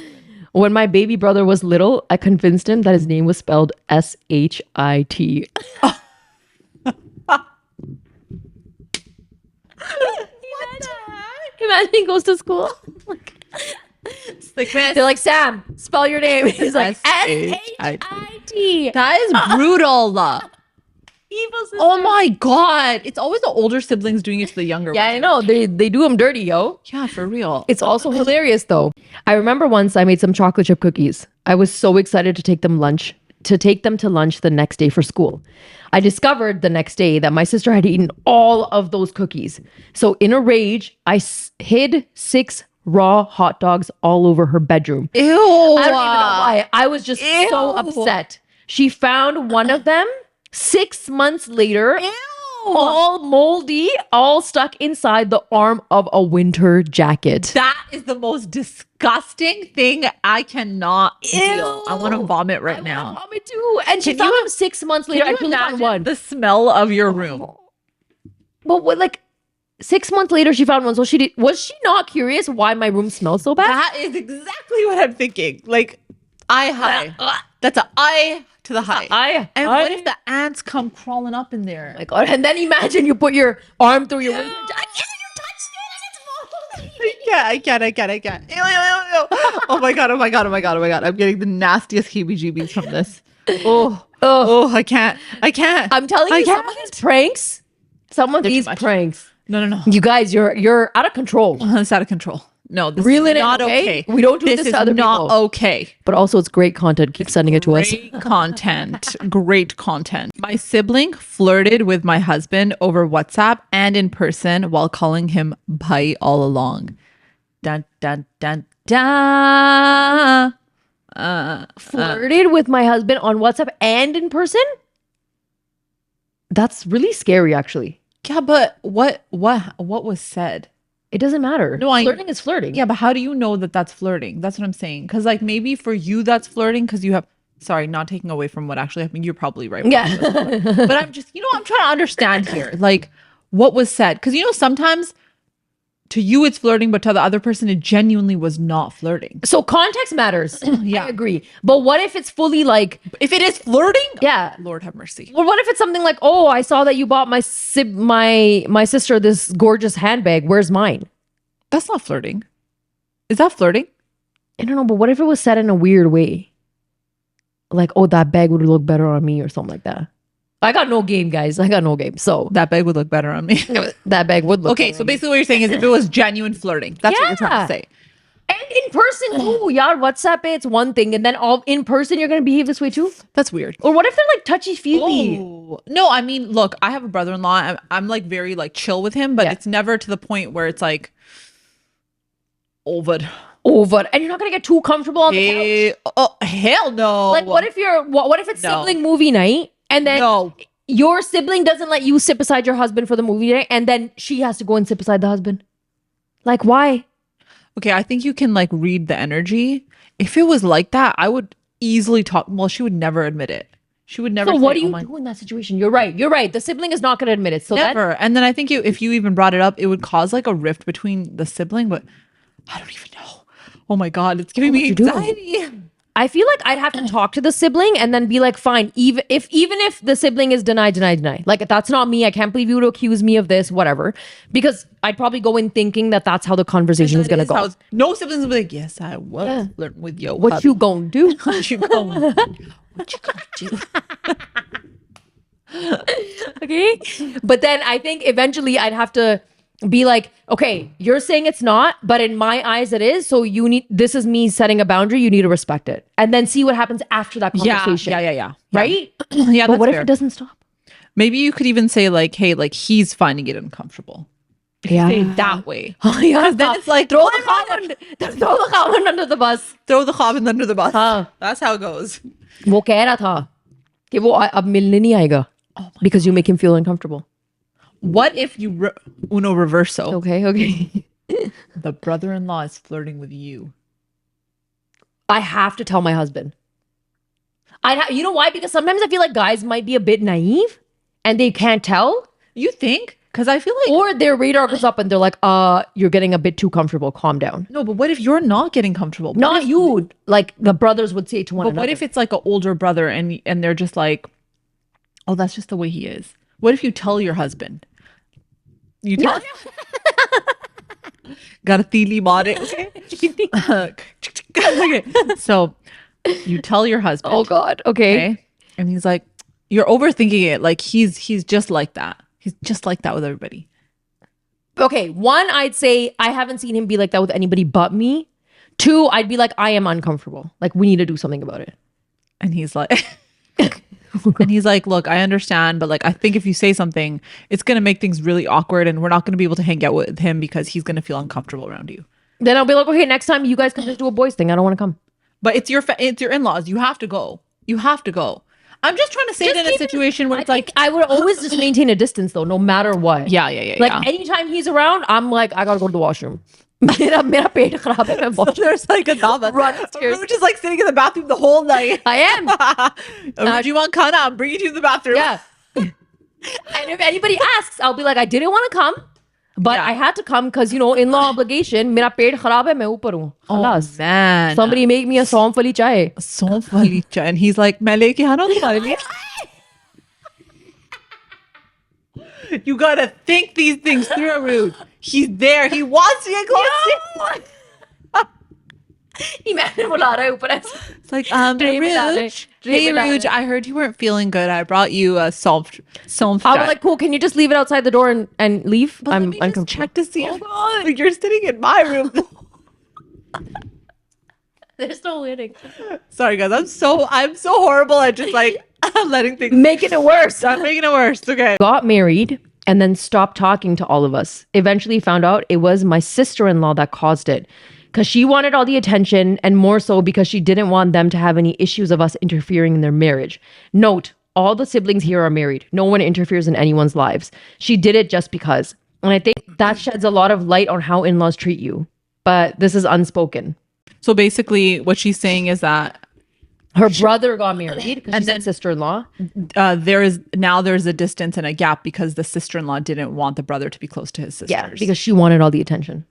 Speaker 1: When my baby brother was little, I convinced him that his name was spelled S-H-I-T. Imagine he goes to school.
Speaker 2: Like, man,
Speaker 1: They're like, Sam, spell your name. He's like,
Speaker 2: S-H-I-T.
Speaker 1: S-H-I-T.
Speaker 2: that is brutal.
Speaker 1: Evil sister.
Speaker 2: Oh my God. It's always the older siblings doing it to the younger
Speaker 1: Yeah,
Speaker 2: ones.
Speaker 1: I know. They do them dirty, yo.
Speaker 2: Yeah, for real.
Speaker 1: It's also hilarious, though. I remember once I made some chocolate chip cookies. I was so excited to take them to lunch the next day for school. I discovered the next day that my sister had eaten all of those cookies. So in a rage, I hid 6 raw hot dogs all over her bedroom.
Speaker 2: Ew.
Speaker 1: I don't even know why. I was just so
Speaker 2: Ew.
Speaker 1: upset. She found one of them 6 months later,
Speaker 2: Ew.
Speaker 1: all moldy, all stuck inside the arm of a winter jacket.
Speaker 2: That is the most disgusting thing. I cannot deal. I want to vomit right now.
Speaker 1: Vomit too. And she
Speaker 2: Can
Speaker 1: found
Speaker 2: you-
Speaker 1: them 6 months later.
Speaker 2: Can
Speaker 1: I
Speaker 2: you
Speaker 1: only found
Speaker 2: imagine
Speaker 1: one.
Speaker 2: the smell of your room?
Speaker 1: But what, like 6 months later, she found one. So was she not curious why my room smells so bad?
Speaker 2: That is exactly what I'm thinking. Like, eye high. That's an eye to the high. And what if the ants come crawling up in there?
Speaker 1: Oh my God. And then imagine you put your arm through your window jacket and you touched it and it's moldy.
Speaker 2: I can't. Ew, ew, ew, ew. Oh my God. I'm getting the nastiest heebie-jeebies from this. Oh, I can't.
Speaker 1: I'm telling
Speaker 2: I
Speaker 1: you,
Speaker 2: can't.
Speaker 1: some of these pranks,
Speaker 2: They're too
Speaker 1: these
Speaker 2: much.
Speaker 1: pranks,
Speaker 2: No.
Speaker 1: you guys, you're out of control.
Speaker 2: It's out of control. No, this
Speaker 1: Reel
Speaker 2: is
Speaker 1: it in,
Speaker 2: not
Speaker 1: okay?
Speaker 2: okay.
Speaker 1: We don't do this
Speaker 2: is
Speaker 1: to other
Speaker 2: not
Speaker 1: people.
Speaker 2: okay.
Speaker 1: But also, it's great content. Keep sending it to us.
Speaker 2: Great content. My sibling flirted with my husband over WhatsApp and in person while calling him bhai all along. Dun, dun, dun, dun.
Speaker 1: Flirted with my husband on WhatsApp and in person? That's really scary, actually.
Speaker 2: Yeah, but what was said?
Speaker 1: It doesn't matter.
Speaker 2: No,
Speaker 1: flirting is flirting.
Speaker 2: Yeah, but how do you know that that's flirting? That's what I'm saying. Because like maybe for you that's flirting because you have sorry, not taking away from what actually happened. You're probably right.
Speaker 1: Yeah.
Speaker 2: But I'm just, I'm trying to understand here, like what was said. Because, sometimes to you it's flirting, but to the other person, it genuinely was not flirting.
Speaker 1: So context matters.
Speaker 2: Yeah.
Speaker 1: I agree. But what if it's fully like,
Speaker 2: If it is flirting,
Speaker 1: yeah.
Speaker 2: Lord have mercy.
Speaker 1: Well, what if it's something like, oh, I saw that you bought my sister this gorgeous handbag. Where's mine?
Speaker 2: That's not flirting. Is that flirting?
Speaker 1: I don't know, but what if it was said in a weird way? Like, oh, that bag would look better on me or something like that. I got no game, guys. I got no game. So
Speaker 2: That bag would look better on me.
Speaker 1: that bag would look
Speaker 2: Okay,
Speaker 1: better
Speaker 2: so
Speaker 1: on me.
Speaker 2: basically what you're saying is if it was genuine flirting, that's what you're trying to say.
Speaker 1: And in person too. Yeah, WhatsApp it's one thing. And then all in person you're gonna behave this way too?
Speaker 2: That's weird.
Speaker 1: Or what if they're like touchy-feely?
Speaker 2: Oh. No, I mean, look, I have a brother-in-law. I'm like very like chill with him, but
Speaker 1: Yeah.
Speaker 2: it's never to the point where it's like over.
Speaker 1: And you're not gonna get too comfortable on the couch.
Speaker 2: Hey, oh hell no.
Speaker 1: Like what if it's
Speaker 2: No.
Speaker 1: sibling movie night and then
Speaker 2: No.
Speaker 1: your sibling doesn't let you sit beside your husband for the movie night and then she has to go and sit beside the husband? Like why?
Speaker 2: Okay, I think you can like read the energy. If it was like that, I would easily talk. Well, she would never admit it. She would never.
Speaker 1: So
Speaker 2: say,
Speaker 1: what do you
Speaker 2: "Oh my-"
Speaker 1: do in that situation? You're right. The sibling is not gonna admit it. So
Speaker 2: Never. And then I think if you even brought it up, it would cause like a rift between the sibling. But I don't even know. Oh my god, it's giving me
Speaker 1: would you do?
Speaker 2: anxiety.
Speaker 1: I feel like I'd have to talk to the sibling and then be like, fine, even if the sibling is deny. Like that's not me. I can't believe you would accuse me of this, whatever. Because I'd probably go in thinking that that's how the conversation is gonna go.
Speaker 2: No siblings will be like, yes, I was flirting with your
Speaker 1: What you gonna do?
Speaker 2: What you gonna do?
Speaker 1: Okay. But then I think eventually I'd have to be like, okay, you're saying it's not, but in my eyes it is. So this is me setting a boundary. You need to respect it. And then see what happens after that conversation.
Speaker 2: Yeah.
Speaker 1: Right?
Speaker 2: Yeah,
Speaker 1: But
Speaker 2: that's
Speaker 1: what
Speaker 2: fair.
Speaker 1: if it doesn't stop?
Speaker 2: Maybe you could even say like, hey, like he's finding it uncomfortable. If you say it that way.
Speaker 1: Oh, yeah.
Speaker 2: Then it's like
Speaker 1: throw the khawan under the bus.
Speaker 2: throw the khaban under the bus.
Speaker 1: हाँ.
Speaker 2: That's how it goes.
Speaker 1: वो कह रहा था कि वो अब मिलने नहीं आएगा because you make him feel uncomfortable.
Speaker 2: What if you uno reverso?
Speaker 1: Okay.
Speaker 2: The brother-in-law is flirting with you.
Speaker 1: I have to tell my husband. You know why? Because sometimes I feel like guys might be a bit naive and they can't tell.
Speaker 2: You think? Because I feel like
Speaker 1: Or their radar goes up and they're like, you're getting a bit too comfortable. Calm down.
Speaker 2: no, but what if you're not getting comfortable?
Speaker 1: Not you. Like the brothers would say to one
Speaker 2: But
Speaker 1: another.
Speaker 2: what if it's like an older brother and they're just like, oh, that's just the way he is. What if you tell your husband? You tell got a thili mare. Okay. So you tell your husband.
Speaker 1: Oh God. Okay.
Speaker 2: Okay. And he's like, you're overthinking it. Like he's just like that. He's just like that with everybody.
Speaker 1: Okay. One, I'd say I haven't seen him be like that with anybody but me. Two, I'd be like, I am uncomfortable. Like we need to do something about it.
Speaker 2: And he's like, and he's like, look, I understand, but like, I think if you say something, it's going to make things really awkward and we're not going to be able to hang out with him because he's going to feel uncomfortable around you.
Speaker 1: Then I'll be like, okay, next time you guys can just do a boys thing. I don't want to come.
Speaker 2: But it's your in-laws. You have to go. You have to go. I'm just trying to say it in a situation where it's like,
Speaker 1: I would always just maintain a distance though, no matter what.
Speaker 2: yeah.
Speaker 1: Like anytime he's around, I'm like, I gotta go to the washroom. मेरा पेट खराब है, मैं
Speaker 2: So
Speaker 1: washroom.
Speaker 2: there's like a dama.
Speaker 1: Run upstairs.
Speaker 2: We're just like sitting in the bathroom the whole night.
Speaker 1: I am.
Speaker 2: Do you want khana? I'm bringing you to the bathroom.
Speaker 1: Yeah. And if anybody asks, I'll be like, I didn't want to come, but
Speaker 2: Yeah.
Speaker 1: I had to come because, in-law obligation, मेरा पेट खराब है, मैं ऊपर हूँ.
Speaker 2: Oh,
Speaker 1: खलास.
Speaker 2: man.
Speaker 1: Somebody make me a song wali chai.
Speaker 2: So funny. And he's like, मैं लेके आना हूँ तुम्हारे लिए. You gotta think these things through, Rude. He's there. He wants to get close to you.
Speaker 1: Imagine बुला रहा है ऊपर ऐसे.
Speaker 2: It's like,
Speaker 1: Tray में ला रहे,
Speaker 2: Rude.
Speaker 1: tray
Speaker 2: Hey,
Speaker 1: में ला
Speaker 2: Rude,
Speaker 1: रहे.
Speaker 2: I heard you weren't feeling good. I brought you a soft
Speaker 1: I was like, cool, can you just leave it outside the door and leave?
Speaker 2: but let me just
Speaker 1: uncomfortable.
Speaker 2: check to see if you're sitting in my room.
Speaker 1: They're still waiting.
Speaker 2: Sorry, guys. I'm so horrible at just like letting things.
Speaker 1: Making it worse.
Speaker 2: I'm making it worse. Okay.
Speaker 1: Got married and then stopped talking to all of us. Eventually found out it was my sister-in-law that caused it because she wanted all the attention and more so because she didn't want them to have any issues of us interfering in their marriage. Note, all the siblings here are married. No one interferes in anyone's lives. She did it just because. And I think that sheds a lot of light on how in-laws treat you. But this is unspoken.
Speaker 2: So basically, what she's saying is that
Speaker 1: Her brother got married because
Speaker 2: And
Speaker 1: she said
Speaker 2: then-
Speaker 1: sister-in-law.
Speaker 2: there's a distance and a gap because the sister-in-law didn't want the brother to be close to his sisters.
Speaker 1: Yeah, because she wanted all the attention.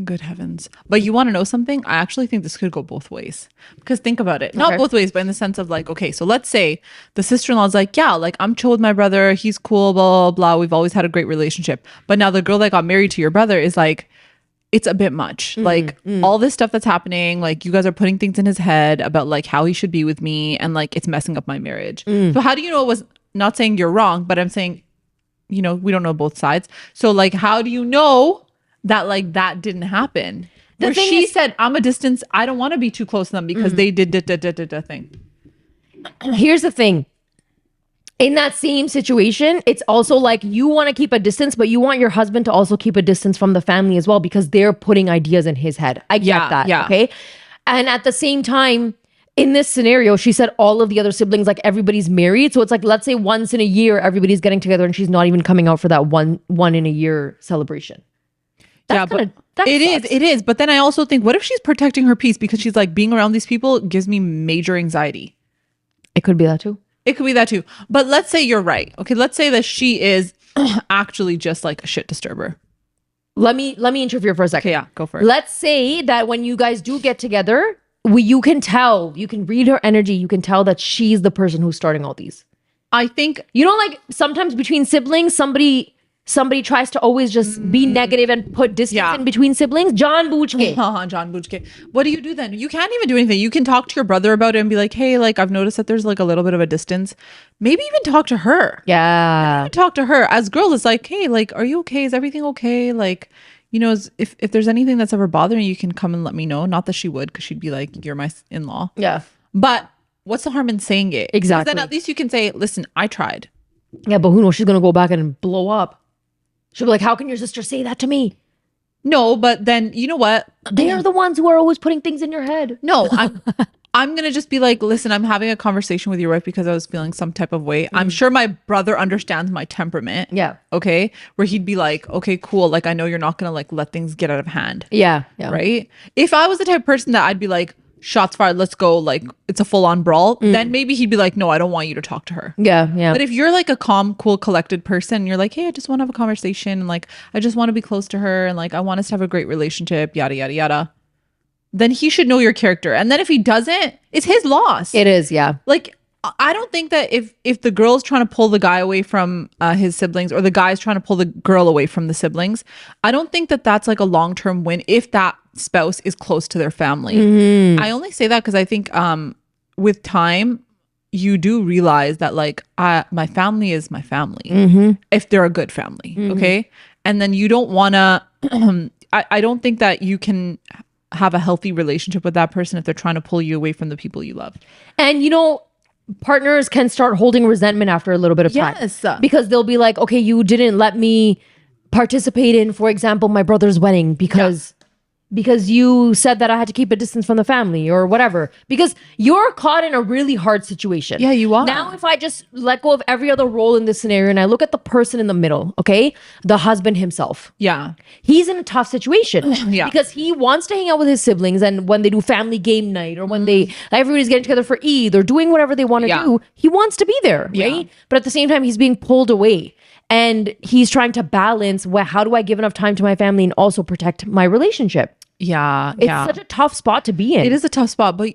Speaker 2: Good heavens. But you want to know something? I actually think this could go both ways. Because think about it. Not
Speaker 1: Okay.
Speaker 2: both ways, but in the sense of like, okay, so let's say the sister-in-law is like, yeah, like I'm chill with my brother. He's cool, blah, blah, blah. We've always had a great relationship. But now the girl that got married to your brother is like, it's a bit much. Like all this stuff that's happening, like you guys are putting things in his head about like how he should be with me and like it's messing up my marriage. So how do you know it was, not saying you're wrong, but I'm saying, we don't know both sides. So like, how do you know that like that didn't happen? Where
Speaker 1: thing
Speaker 2: she
Speaker 1: is-
Speaker 2: said, I'm a distance, I don't want to be too close to them because they did the thing.
Speaker 1: Here's the thing. In that same situation, it's also like you want to keep a distance, but you want your husband to also keep a distance from the family as well because they're putting ideas in his head. I get
Speaker 2: Yeah,
Speaker 1: that.
Speaker 2: yeah.
Speaker 1: Okay. And at the same time, in this scenario, she said all of the other siblings, like everybody's married. So it's like, let's say once in a year, everybody's getting together and she's not even coming out for that one in a year celebration. That's
Speaker 2: But
Speaker 1: kinda- that sucks.
Speaker 2: it is. But then I also think, what if she's protecting her peace because she's like, being around these people gives me major anxiety.
Speaker 1: It could be that too.
Speaker 2: It could be that too. But let's say you're right. Okay, let's say that she is actually just like a shit disturber.
Speaker 1: Let me interfere for a second.
Speaker 2: Okay, yeah, go for it.
Speaker 1: Let's say that when you guys do get together, you can tell, you can read her energy, you can tell that she's the person who's starting all these.
Speaker 2: I think
Speaker 1: You know, like sometimes between siblings, somebody tries to always just be negative and put distance
Speaker 2: Yeah.
Speaker 1: in between siblings. John Bujke.
Speaker 2: John Bujke. What do you do then? You can't even do anything. You can talk to your brother about it and be like, hey, like I've noticed that there's like a little bit of a distance. Maybe even talk to her.
Speaker 1: Yeah.
Speaker 2: Talk to her. As girls, it's like, hey, like, are you okay? Is everything okay? Like, if there's anything that's ever bothering you, you can come and let me know. Not that she would, because she'd be like, you're my in-law.
Speaker 1: Yeah.
Speaker 2: But what's the harm in saying it? 'Cause
Speaker 1: Exactly.
Speaker 2: then at least you can say, listen, I tried.
Speaker 1: Yeah, but who knows? She's going to go back and blow up. She'll be like, how can your sister say that to me?
Speaker 2: No, but then you know what?
Speaker 1: They are the ones who are always putting things in your head.
Speaker 2: No, I'm gonna just be like, listen, I'm having a conversation with your wife because I was feeling some type of way. I'm sure my brother understands my temperament.
Speaker 1: Yeah.
Speaker 2: Okay. Where he'd be like, okay, cool. Like I know you're not gonna like let things get out of hand.
Speaker 1: Yeah. Yeah.
Speaker 2: Right. If I was the type of person that I'd be like, shots fired, let's go, like it's a full on brawl, then maybe he'd be like, no, I don't want you to talk to her.
Speaker 1: Yeah. Yeah.
Speaker 2: But if you're like a calm, cool, collected person, and you're like, hey, I just want to have a conversation and like I just want to be close to her and like I want us to have a great relationship, yada yada yada, then he should know your character. And then if he doesn't, it's his loss.
Speaker 1: It is. Yeah.
Speaker 2: Like I don't think that if the girl's trying to pull the guy away from his siblings or the guy's trying to pull the girl away from the siblings, I don't think that that's like a long-term win if that spouse is close to their family. I only say that because I think with time you do realize that like my family is my family if they're a good family. Okay. And then you don't want to I don't think that you can have a healthy relationship with that person if they're trying to pull you away from the people you love.
Speaker 1: And partners can start holding resentment after a little bit of time.
Speaker 2: Yes.
Speaker 1: Because they'll be like, okay, you didn't let me participate in, for example, my brother's wedding because you said that I had to keep a distance from the family or whatever. Because you're caught in a really hard situation.
Speaker 2: Yeah, you are.
Speaker 1: Now, if I just let go of every other role in this scenario and I look at the person in the middle, okay, the husband himself.
Speaker 2: Yeah.
Speaker 1: He's in a tough situation.
Speaker 2: Yeah.
Speaker 1: Because he wants to hang out with his siblings, and when they do family game night or when everybody's getting together for Eid or doing whatever they want to
Speaker 2: Yeah.
Speaker 1: do, he wants to be there,
Speaker 2: Yeah.
Speaker 1: right? But at the same time, he's being pulled away. And he's trying to balance, how do I give enough time to my family and also protect my relationship?
Speaker 2: Yeah.
Speaker 1: It's such a tough spot to be in.
Speaker 2: It is a tough spot, but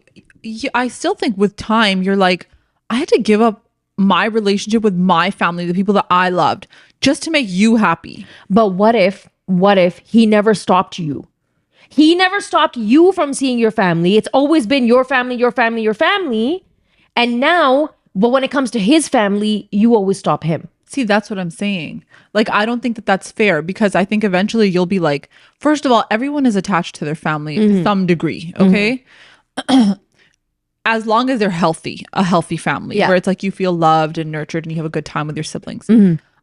Speaker 2: I still think with time, you're like, I had to give up my relationship with my family, the people that I loved, just to make you happy.
Speaker 1: But what if he never stopped you? He never stopped you from seeing your family. It's always been your family, your family, your family. And now, but when it comes to his family, you always stop him.
Speaker 2: See, that's what I'm saying. Like, I don't think that that's fair because I think eventually you'll be like, first of all, everyone is attached to their family to some degree. Okay. As long as they're healthy, a healthy family
Speaker 1: Yeah.
Speaker 2: where it's like you feel loved and nurtured and you have a good time with your siblings.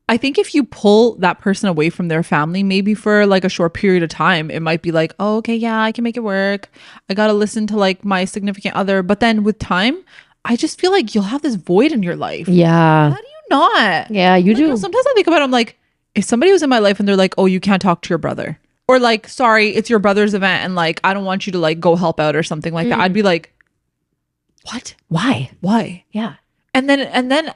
Speaker 2: I think if you pull that person away from their family, maybe for like a short period of time, it might be like, oh, okay, yeah, I can make it work. I got to listen to like my significant other. But then with time, I just feel like you'll have this void in your life.
Speaker 1: Yeah.
Speaker 2: How do you not?
Speaker 1: Yeah, you do.
Speaker 2: Sometimes I think about it, I'm like, if somebody was in my life and they're like, oh, you can't talk to your brother, or like, sorry, it's your brother's event and like I don't want you to like go help out or something like that, I'd be like, What?
Speaker 1: Why?
Speaker 2: Why?
Speaker 1: Yeah.
Speaker 2: And then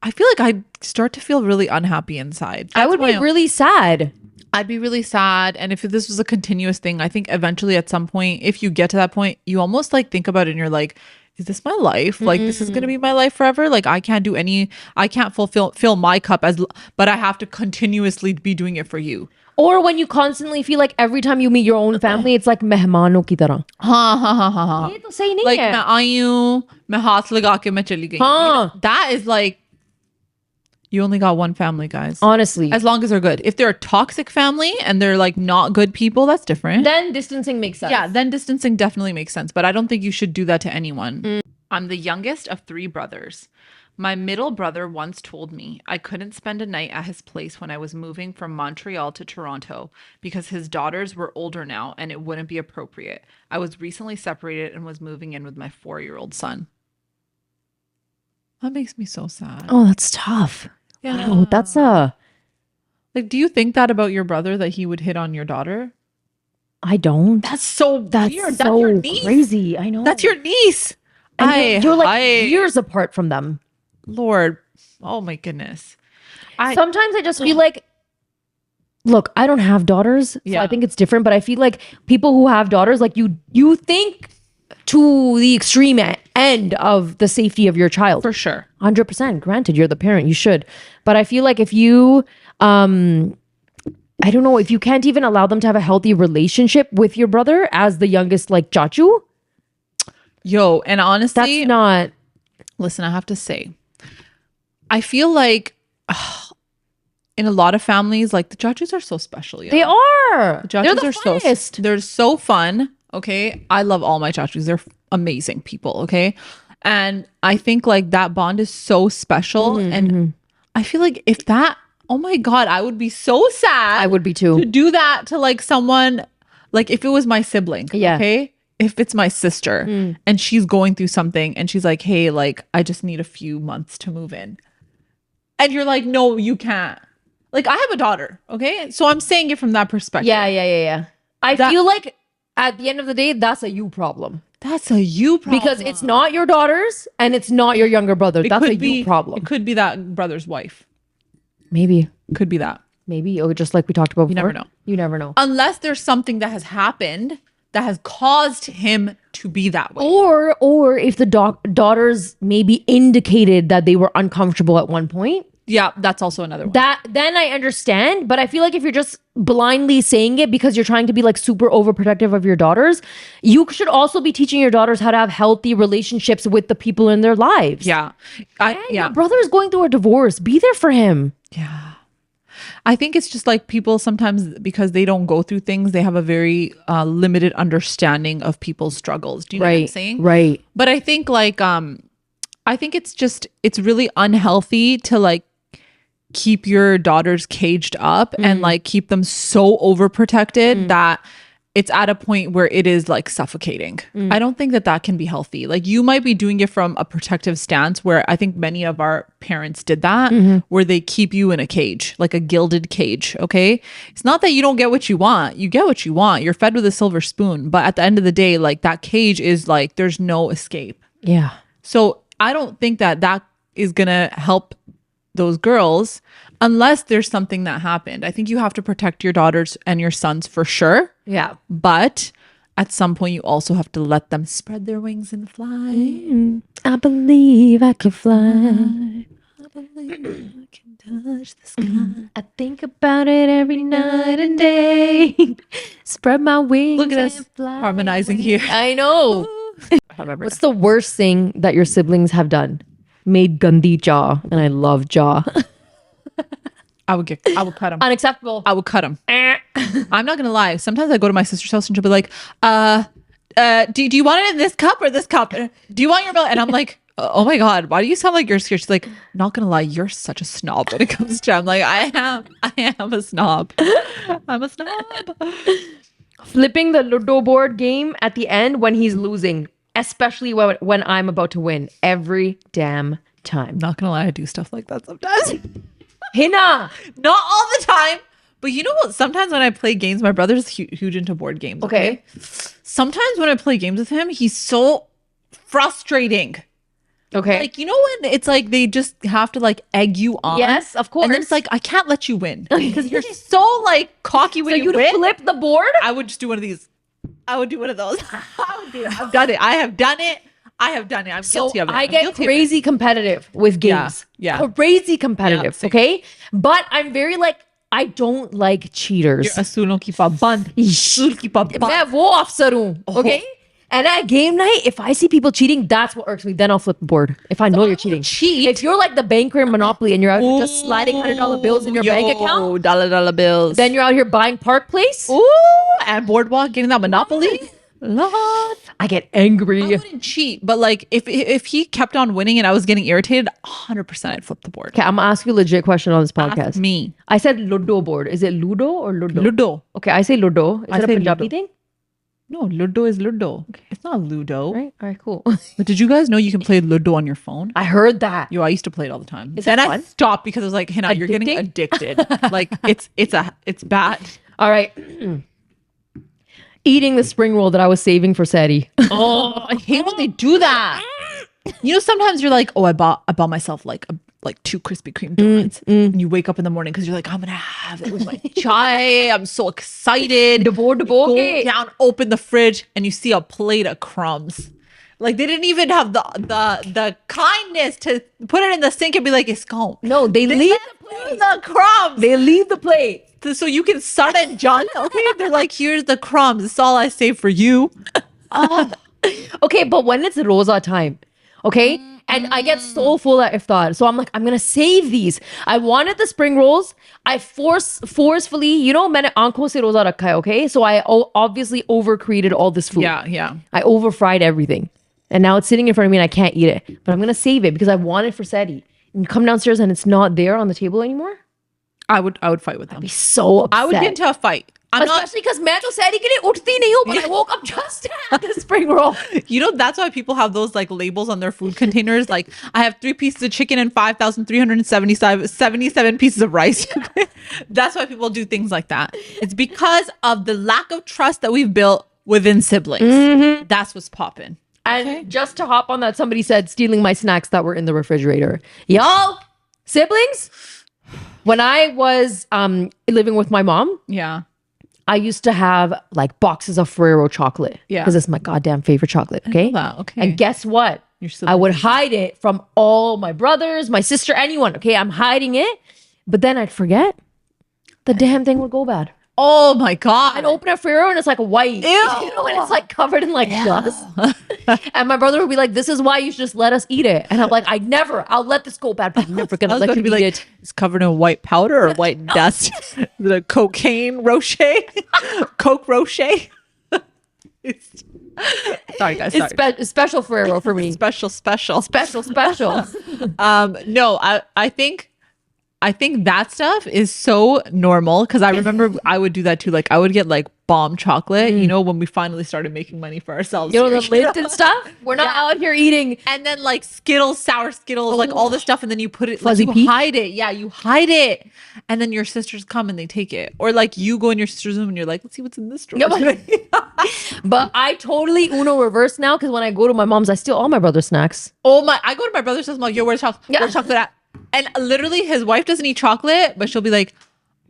Speaker 2: I feel like I start to feel really unhappy inside.
Speaker 1: I would be really sad.
Speaker 2: I'd be really sad. And if this was a continuous thing, I think eventually at some point, if you get to that point, you almost like think about it and you're like, is this my life? Like, this is going to be my life forever. Like, I can't fill my cup but I have to continuously be doing it for you.
Speaker 1: Or when you constantly feel like every time you meet your own family, it's like mehmano ki tarah. ये तो सही नहीं
Speaker 2: Like,
Speaker 1: है.
Speaker 2: मैं आई हूँ, मैं हाथ लगा के मैं चली गई.
Speaker 1: हाँ.
Speaker 2: That is like, you only got one family, guys.
Speaker 1: Honestly.
Speaker 2: As long as they're good. If they're a toxic family and they're like not good people, that's different.
Speaker 1: Then distancing makes sense.
Speaker 2: Yeah, then distancing definitely makes sense. But I don't think you should do that to anyone. I'm the youngest of 3 brothers. My middle brother once told me I couldn't spend a night at his place when I was moving from Montreal to Toronto because his daughters were older now and it wouldn't be appropriate. I was recently separated and was moving in with my 4-year-old son. That makes me so sad.
Speaker 1: Oh, that's tough.
Speaker 2: Yeah.
Speaker 1: Wow, that's
Speaker 2: Like, do you think that about your brother, that he would hit on your daughter?
Speaker 1: I don't.
Speaker 2: That's so
Speaker 1: That's
Speaker 2: weird.
Speaker 1: so
Speaker 2: That's your niece.
Speaker 1: crazy. I know.
Speaker 2: That's your niece.
Speaker 1: And you're like years apart from them.
Speaker 2: Lord. Oh my goodness.
Speaker 1: Sometimes I just feel like, look, I don't have daughters, so
Speaker 2: Yeah.
Speaker 1: I think it's different. But I feel like people who have daughters, like you think to the extreme end of the safety of your child.
Speaker 2: For sure.
Speaker 1: 100%. Granted, you're the parent, you should. But I feel like if you, I don't know, if you can't even allow them to have a healthy relationship with your brother as the youngest, like chachu,
Speaker 2: Yo, and honestly,
Speaker 1: that's not.
Speaker 2: listen, I have to say, I feel like in a lot of families, like the judges are so special.
Speaker 1: They are.
Speaker 2: The judges
Speaker 1: They're the funnest.
Speaker 2: they're so fun. Okay. I love all my chachus. They're amazing people. Okay. And I think like that bond is so special. And I feel like if that, oh my God, I would be so sad.
Speaker 1: I would be
Speaker 2: to
Speaker 1: too.
Speaker 2: do that to like someone, like if it was my sibling.
Speaker 1: Yeah.
Speaker 2: Okay. If it's my sister and she's going through something and she's like, hey, like I just need a few months to move in. And you're like, no, you can't. Like I have a daughter. Okay. So I'm saying it from that perspective.
Speaker 1: Yeah. I feel like at the end of the day, that's a you problem.
Speaker 2: That's a you problem.
Speaker 1: Because it's not your daughter's and it's not your younger brother. That's a you problem.
Speaker 2: It could be that brother's wife.
Speaker 1: Maybe.
Speaker 2: Could be that.
Speaker 1: Maybe. Or just like we talked about before.
Speaker 2: never know.
Speaker 1: You never know.
Speaker 2: Unless there's something that has happened that has caused him to be that way.
Speaker 1: Or if the daughters maybe indicated that they were uncomfortable at one point.
Speaker 2: Yeah, that's also another one.
Speaker 1: Then I understand. But I feel like if you're just blindly saying it because you're trying to be like super overprotective of your daughters, you should also be teaching your daughters how to have healthy relationships with the people in their lives.
Speaker 2: Yeah.
Speaker 1: Your brother is going through a divorce. Be there for him.
Speaker 2: Yeah. I think it's just like people sometimes, because they don't go through things, they have a very limited understanding of people's struggles. Do you know what I'm saying?
Speaker 1: Right.
Speaker 2: But I think like, I think it's really unhealthy to like keep your daughters caged up and like keep them so overprotected that it's at a point where it is like suffocating. I don't think that can be healthy. Like you might be doing it from a protective stance, where I think many of our parents did that, where they keep you in a cage, like a gilded cage. Okay. It's not that you don't get what you want. You get what you want. You're fed with a silver spoon. But at the end of the day, like that cage is like, there's no escape.
Speaker 1: Yeah.
Speaker 2: So I don't think that is going to help those girls unless there's something that happened. I think you have to protect your daughters and your sons for sure.
Speaker 1: Yeah.
Speaker 2: But at some point you also have to let them spread their wings and fly.
Speaker 1: I believe I can fly.
Speaker 2: I believe I can touch the sky.
Speaker 1: I think about it every night and day. Spread my wings.
Speaker 2: Look at
Speaker 1: and
Speaker 2: us
Speaker 1: fly
Speaker 2: harmonizing
Speaker 1: away.
Speaker 2: here.
Speaker 1: I know. What's the worst thing that your siblings have done? Made gandhi jaw, and I love jaw.
Speaker 2: I would cut them.
Speaker 1: Unacceptable.
Speaker 2: I would cut them. I'm not gonna lie. Sometimes I go to my sister's house and she'll be like, do you want it in this cup or this cup? Do you want your milk? And I'm like, oh my God, why do you sound like you're scared? She's like, not gonna lie, you're such a snob when it comes to. I'm like, I am a snob. I'm a snob.
Speaker 1: Flipping the Ludo board game at the end when he's losing, especially when I'm about to win, every damn time.
Speaker 2: Not gonna lie, I do stuff like that sometimes.
Speaker 1: Hina!
Speaker 2: Not all the time. But you know what? Sometimes when I play games, my brother's huge into board games. Okay. Sometimes when I play games with him, he's so frustrating.
Speaker 1: Okay.
Speaker 2: Like, you know, when it's like they just have to like egg you on.
Speaker 1: Yes, of course.
Speaker 2: And then it's like, I can't let you win because you're so like cocky when
Speaker 1: so
Speaker 2: you
Speaker 1: you'd
Speaker 2: win.
Speaker 1: flip the board?
Speaker 2: I would just do one of these. I would do one of those. I would do it. I've done it. I have done it. I'm
Speaker 1: So
Speaker 2: guilty of it.
Speaker 1: I
Speaker 2: I'm
Speaker 1: get
Speaker 2: guilty of it.
Speaker 1: crazy competitive with games.
Speaker 2: Yeah.
Speaker 1: Crazy competitive.
Speaker 2: Yeah, same.
Speaker 1: Okay. But I'm very like, I don't like cheaters.
Speaker 2: Asulon ki paband. Asul ki paband.
Speaker 1: मैं वो officer हूँ, okay? And at game night, if I see people cheating, that's what irks me. Then I'll flip the board. If I know you're cheating.
Speaker 2: cheat.
Speaker 1: If you're like the banker in Monopoly and you're out here just sliding $100 bills in your bank account,
Speaker 2: dollar bills.
Speaker 1: then you're out here buying Park Place.
Speaker 2: Ooh, and Boardwalk getting that Monopoly. Lord.
Speaker 1: I get angry.
Speaker 2: I wouldn't cheat, but like if he kept on winning and I was getting irritated, 100% I'd flip the board.
Speaker 1: Okay, I'm gonna ask you a legit question on this
Speaker 2: Ask
Speaker 1: podcast.
Speaker 2: me.
Speaker 1: I said Ludo board. Is it Ludo or Ludo?
Speaker 2: Ludo.
Speaker 1: Okay, I say Ludo. Is
Speaker 2: I
Speaker 1: it a
Speaker 2: say
Speaker 1: Punjabi
Speaker 2: Ludo.
Speaker 1: thing?
Speaker 2: No, Ludo is Ludo. It's not Ludo.
Speaker 1: Right? All right, cool.
Speaker 2: But did you guys know you can play Ludo on your phone?
Speaker 1: I heard that.
Speaker 2: Yo, I used to play it all the time.
Speaker 1: Is
Speaker 2: Then
Speaker 1: it
Speaker 2: I
Speaker 1: fun?
Speaker 2: stopped because I was like, Hina, you're getting addicted. Like it's bad.
Speaker 1: All right. Eating the spring roll that I was saving for Seti.
Speaker 2: Oh, I hate when they do that. You know, sometimes you're like, oh, I bought myself like 2 Krispy Kreme donuts, and you wake up in the morning because you're like, I'm gonna have it with my chai. I'm so excited.
Speaker 1: Go
Speaker 2: Go
Speaker 1: okay.
Speaker 2: down, open the fridge, and you see a plate of crumbs. Like they didn't even have the kindness to put it in the sink and be like, it's gone.
Speaker 1: No, they leave
Speaker 2: The crumbs.
Speaker 1: They leave the plate.
Speaker 2: So you can start at John. Okay, they're like, here's the crumbs. It's all I save for you.
Speaker 1: Okay, but when it's rosa time, okay? And I get so full at iftar. So I'm like, I'm gonna save these. I wanted the spring rolls. I forcefully, you know, मैंने आंखों से रोजा रखा है, okay? So I obviously overcreated all this food.
Speaker 2: Yeah.
Speaker 1: I overfried everything. And now it's sitting in front of me and I can't eat it. But I'm gonna save it because I want it for Seti. And you come downstairs and it's not there on the table anymore.
Speaker 2: I would fight with them.
Speaker 1: Be so upset.
Speaker 2: I would get into a fight.
Speaker 1: Especially because मैं तो Seti के लिए उठती नहीं हूँ, but I woke up just at the spring roll.
Speaker 2: You know, that's why people have those like labels on their food containers. Like, I have 3 pieces of chicken and 5,377 pieces of rice. That's why people do things like that. It's because of the lack of trust that we've built within siblings. That's what's popping.
Speaker 1: And just to hop on that, somebody said stealing my snacks that were in the refrigerator. Y'all, siblings, when I was living with my mom,
Speaker 2: Yeah.
Speaker 1: I used to have like boxes of Ferrero chocolate.
Speaker 2: Yeah.
Speaker 1: Because it's my goddamn favorite chocolate. Okay.
Speaker 2: that, okay.
Speaker 1: And guess what?
Speaker 2: Your
Speaker 1: I would hide it from all my brothers, my sister, anyone. Okay. I'm hiding it. But then I'd forget. The damn thing would go bad.
Speaker 2: Oh my God.
Speaker 1: I'd open a Ferrero and it's like white.
Speaker 2: Ew.
Speaker 1: You know, and it's like covered in like dust. And my brother would be like, this is why you should just let us eat it. And I'm like, I'll let this go bad, but I'm never
Speaker 2: I
Speaker 1: gonna
Speaker 2: was
Speaker 1: let
Speaker 2: going
Speaker 1: you
Speaker 2: to be
Speaker 1: eat
Speaker 2: like,
Speaker 1: it.
Speaker 2: it's covered in white powder or white dust. The cocaine roche. Coke roche. Sorry, guys. Sorry.
Speaker 1: It's special Ferrero for me.
Speaker 2: Special.
Speaker 1: Special.
Speaker 2: No, I think that stuff is so normal because I remember I would do that too. Like I would get like bomb chocolate, you know, when we finally started making money for ourselves.
Speaker 1: You know, the Lipton stuff? We're not out here eating.
Speaker 2: And then like Skittles, sour Skittles, like all this stuff, and then you put it, like,
Speaker 1: Fuzzy
Speaker 2: you
Speaker 1: Peach?
Speaker 2: hide it. Yeah, you hide it, and then your sisters come and they take it, or like you go in your sister's room and you're like, let's see what's in this drawer.
Speaker 1: But I totally Uno reverse now because when I go to my mom's, I steal all my brother's snacks.
Speaker 2: Oh my! I go to my brother's house. I'm like, yo, where's chocolate? Where's chocolate at? And literally, his wife doesn't eat chocolate, but she'll be like,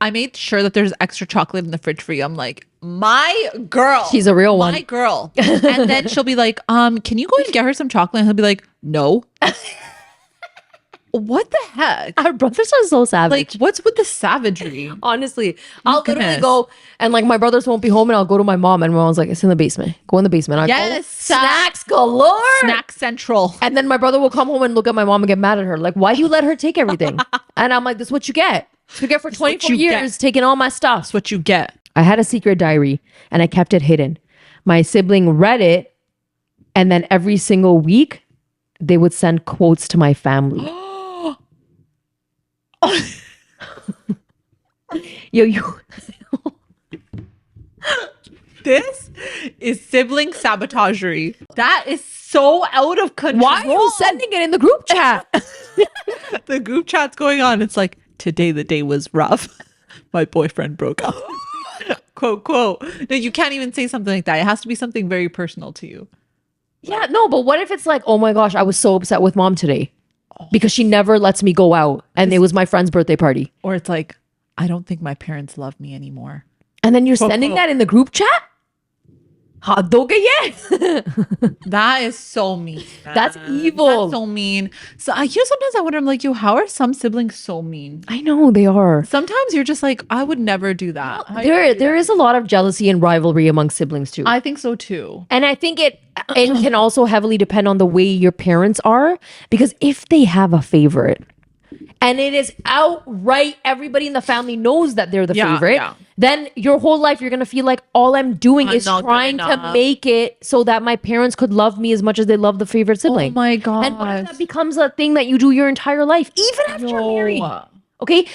Speaker 2: I made sure that there's extra chocolate in the fridge for you. I'm like, my girl.
Speaker 1: She's a real one.
Speaker 2: My girl. And then she'll be like, can you go and get her some chocolate? And he'll be like, no. What the heck?
Speaker 1: Our brothers are so savage.
Speaker 2: Like, what's with the savagery?
Speaker 1: Honestly, I'll literally
Speaker 2: goodness.
Speaker 1: go and like my brothers won't be home and I'll go to my mom and my mom's like, it's in the basement. Go in the basement. I
Speaker 2: Yes.
Speaker 1: go, snacks galore.
Speaker 2: Snack Central.
Speaker 1: And then my brother will come home and look at my mom and get mad at her. Like, why do you let her take everything? And I'm like, this is what you get. This is what you get for 24
Speaker 2: you
Speaker 1: years
Speaker 2: get.
Speaker 1: taking all my stuff.
Speaker 2: That's what you get.
Speaker 1: I had a secret diary and I kept it hidden. My sibling read it. And then every single week they would send quotes to my family. You
Speaker 2: This is sibling sabotagery. That is so out of control.
Speaker 1: why are you sending it in the group chat?
Speaker 2: The group chat's going on? It's like, today the day was rough. My boyfriend broke up. Quote. No, you can't even say something like that. It has to be something very personal to you.
Speaker 1: Yeah, no, but what if it's like, oh my gosh, I was so upset with mom today because she never lets me go out and it was my friend's birthday party.
Speaker 2: Or it's like, I don't think my parents love me anymore.
Speaker 1: And then you're sending that in the group chat? Had do ye?
Speaker 2: That is so mean. Man.
Speaker 1: That's evil.
Speaker 2: That's so mean. So sometimes I wonder, I'm like, how are some siblings so mean?
Speaker 1: I know they are.
Speaker 2: Sometimes you're just like, I would never do that.
Speaker 1: There is a lot of jealousy and rivalry among siblings too.
Speaker 2: I think so too.
Speaker 1: And I think it can also heavily depend on the way your parents are, because if they have a favorite and it is outright, everybody in the family knows that they're the favorite, then your whole life you're going to feel like all I'm doing is trying to make it so that my parents could love me as much as they love the favorite sibling.
Speaker 2: Oh my God.
Speaker 1: And what if that becomes a thing that you do your entire life, even after you're married? Okay,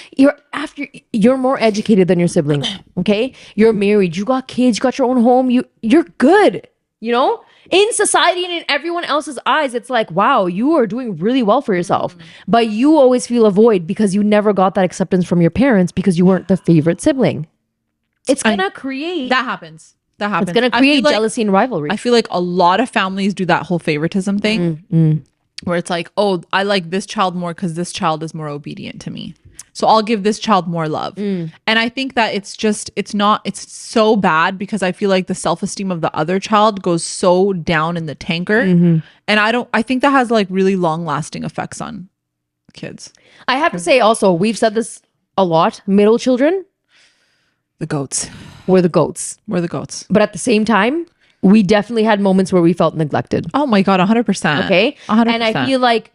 Speaker 1: you're more educated than your sibling. Okay, you're married, you got kids, you got your own home, you're good. You know, in society and in everyone else's eyes, it's like, wow, you are doing really well for yourself. But you always feel a void because you never got that acceptance from your parents because you weren't the favorite sibling. It's gonna create
Speaker 2: that happens.
Speaker 1: It's gonna create jealousy and rivalry.
Speaker 2: I feel like a lot of families do that whole favoritism thing, where it's like, oh, I like this child more because this child is more obedient to me, so I'll give this child more love. And I think that it's so bad because I feel like the self-esteem of the other child goes so down in the tanker. And I think that has like really long-lasting effects on kids.
Speaker 1: I have to say also, we've said this a lot, middle children,
Speaker 2: the goats.
Speaker 1: We're the goats.
Speaker 2: But
Speaker 1: at the same time, we definitely had moments where we felt neglected.
Speaker 2: Oh my God, 100%.
Speaker 1: Okay?
Speaker 2: 100%.
Speaker 1: And I feel like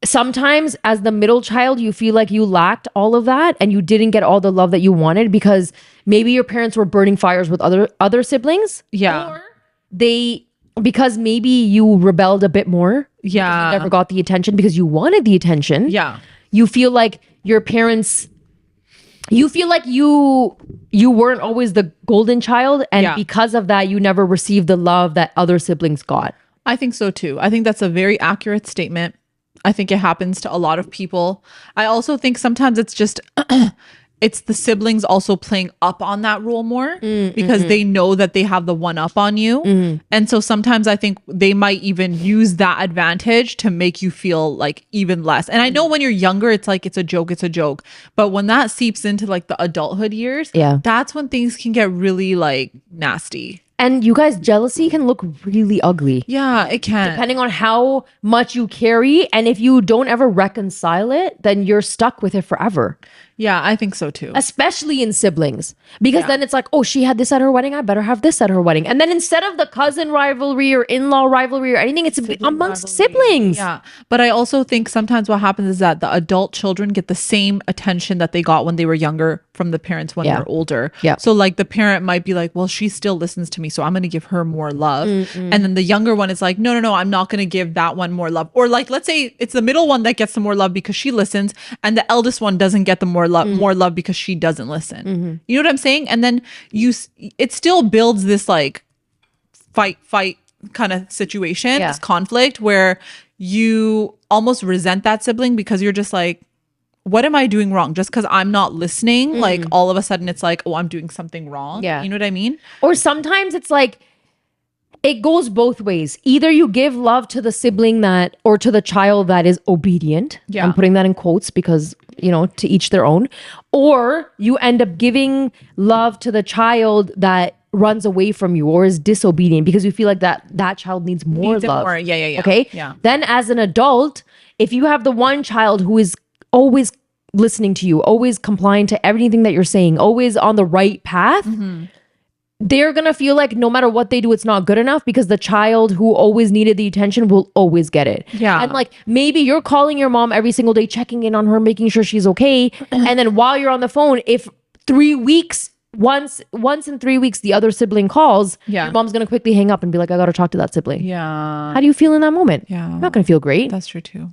Speaker 1: sometimes as the middle child, you feel like you lacked all of that and you didn't get all the love that you wanted because maybe your parents were burning fires with other siblings.
Speaker 2: Yeah.
Speaker 1: Or because maybe you rebelled a bit more.
Speaker 2: Yeah.
Speaker 1: You never got the attention because you wanted the attention.
Speaker 2: Yeah.
Speaker 1: You feel like your parents... You feel like you weren't always the golden child, and because of that, you never received the love that other siblings got.
Speaker 2: I think so too. I think that's a very accurate statement. I think it happens to a lot of people. I also think sometimes it's just it's the siblings also playing up on that role more because they know that they have the one up on you. And so sometimes I think they might even use that advantage to make you feel like even less. And I know when you're younger, it's like, it's a joke. But when that seeps into like the adulthood years, that's when things can get really like nasty.
Speaker 1: And you guys, jealousy can look really ugly.
Speaker 2: Yeah, it can.
Speaker 1: Depending on how much you carry. And if you don't ever reconcile it, then you're stuck with it forever.
Speaker 2: Yeah, I think so too.
Speaker 1: Especially in siblings. Because then it's like, oh, she had this at her wedding, I better have this at her wedding. And then instead of the cousin rivalry or in-law rivalry or anything, it's amongst siblings.
Speaker 2: Yeah. But I also think sometimes what happens is that the adult children get the same attention that they got when they were younger from the parents when they're older.
Speaker 1: Yeah.
Speaker 2: So like the parent might be like, well, she still listens to me, so I'm going to give her more love. And then the younger one is like, no, I'm not going to give that one more love. Or like, let's say it's the middle one that gets the more love because she listens, and the eldest one doesn't get the more love because she doesn't listen. You know what I'm saying? And then it still builds this like fight kind of situation, this conflict where you almost resent that sibling because you're just like, what am I doing wrong? Just because I'm not listening, like all of a sudden it's like, oh, I'm doing something wrong.
Speaker 1: Yeah.
Speaker 2: You know what I mean?
Speaker 1: Or sometimes it's like, it goes both ways. Either you give love to the sibling or to the child that is obedient.
Speaker 2: Yeah.
Speaker 1: I'm putting that in quotes because, to each their own. Or you end up giving love to the child that runs away from you or is disobedient because you feel like that child needs more love.
Speaker 2: Yeah.
Speaker 1: Okay?
Speaker 2: Yeah.
Speaker 1: Then as an adult, if you have the one child who is always listening to you, always complying to everything that you're saying, always on the right path, they're going to feel like no matter what they do, it's not good enough because the child who always needed the attention will always get it.
Speaker 2: Yeah.
Speaker 1: And like maybe you're calling your mom every single day, checking in on her, making sure she's okay. And then while you're on the phone, if 3 weeks, once in 3 weeks, the other sibling calls, your mom's going to quickly hang up and be like, I got to talk to that sibling.
Speaker 2: Yeah.
Speaker 1: How do you feel in that moment?
Speaker 2: Yeah.
Speaker 1: You're not going to feel great.
Speaker 2: That's true too.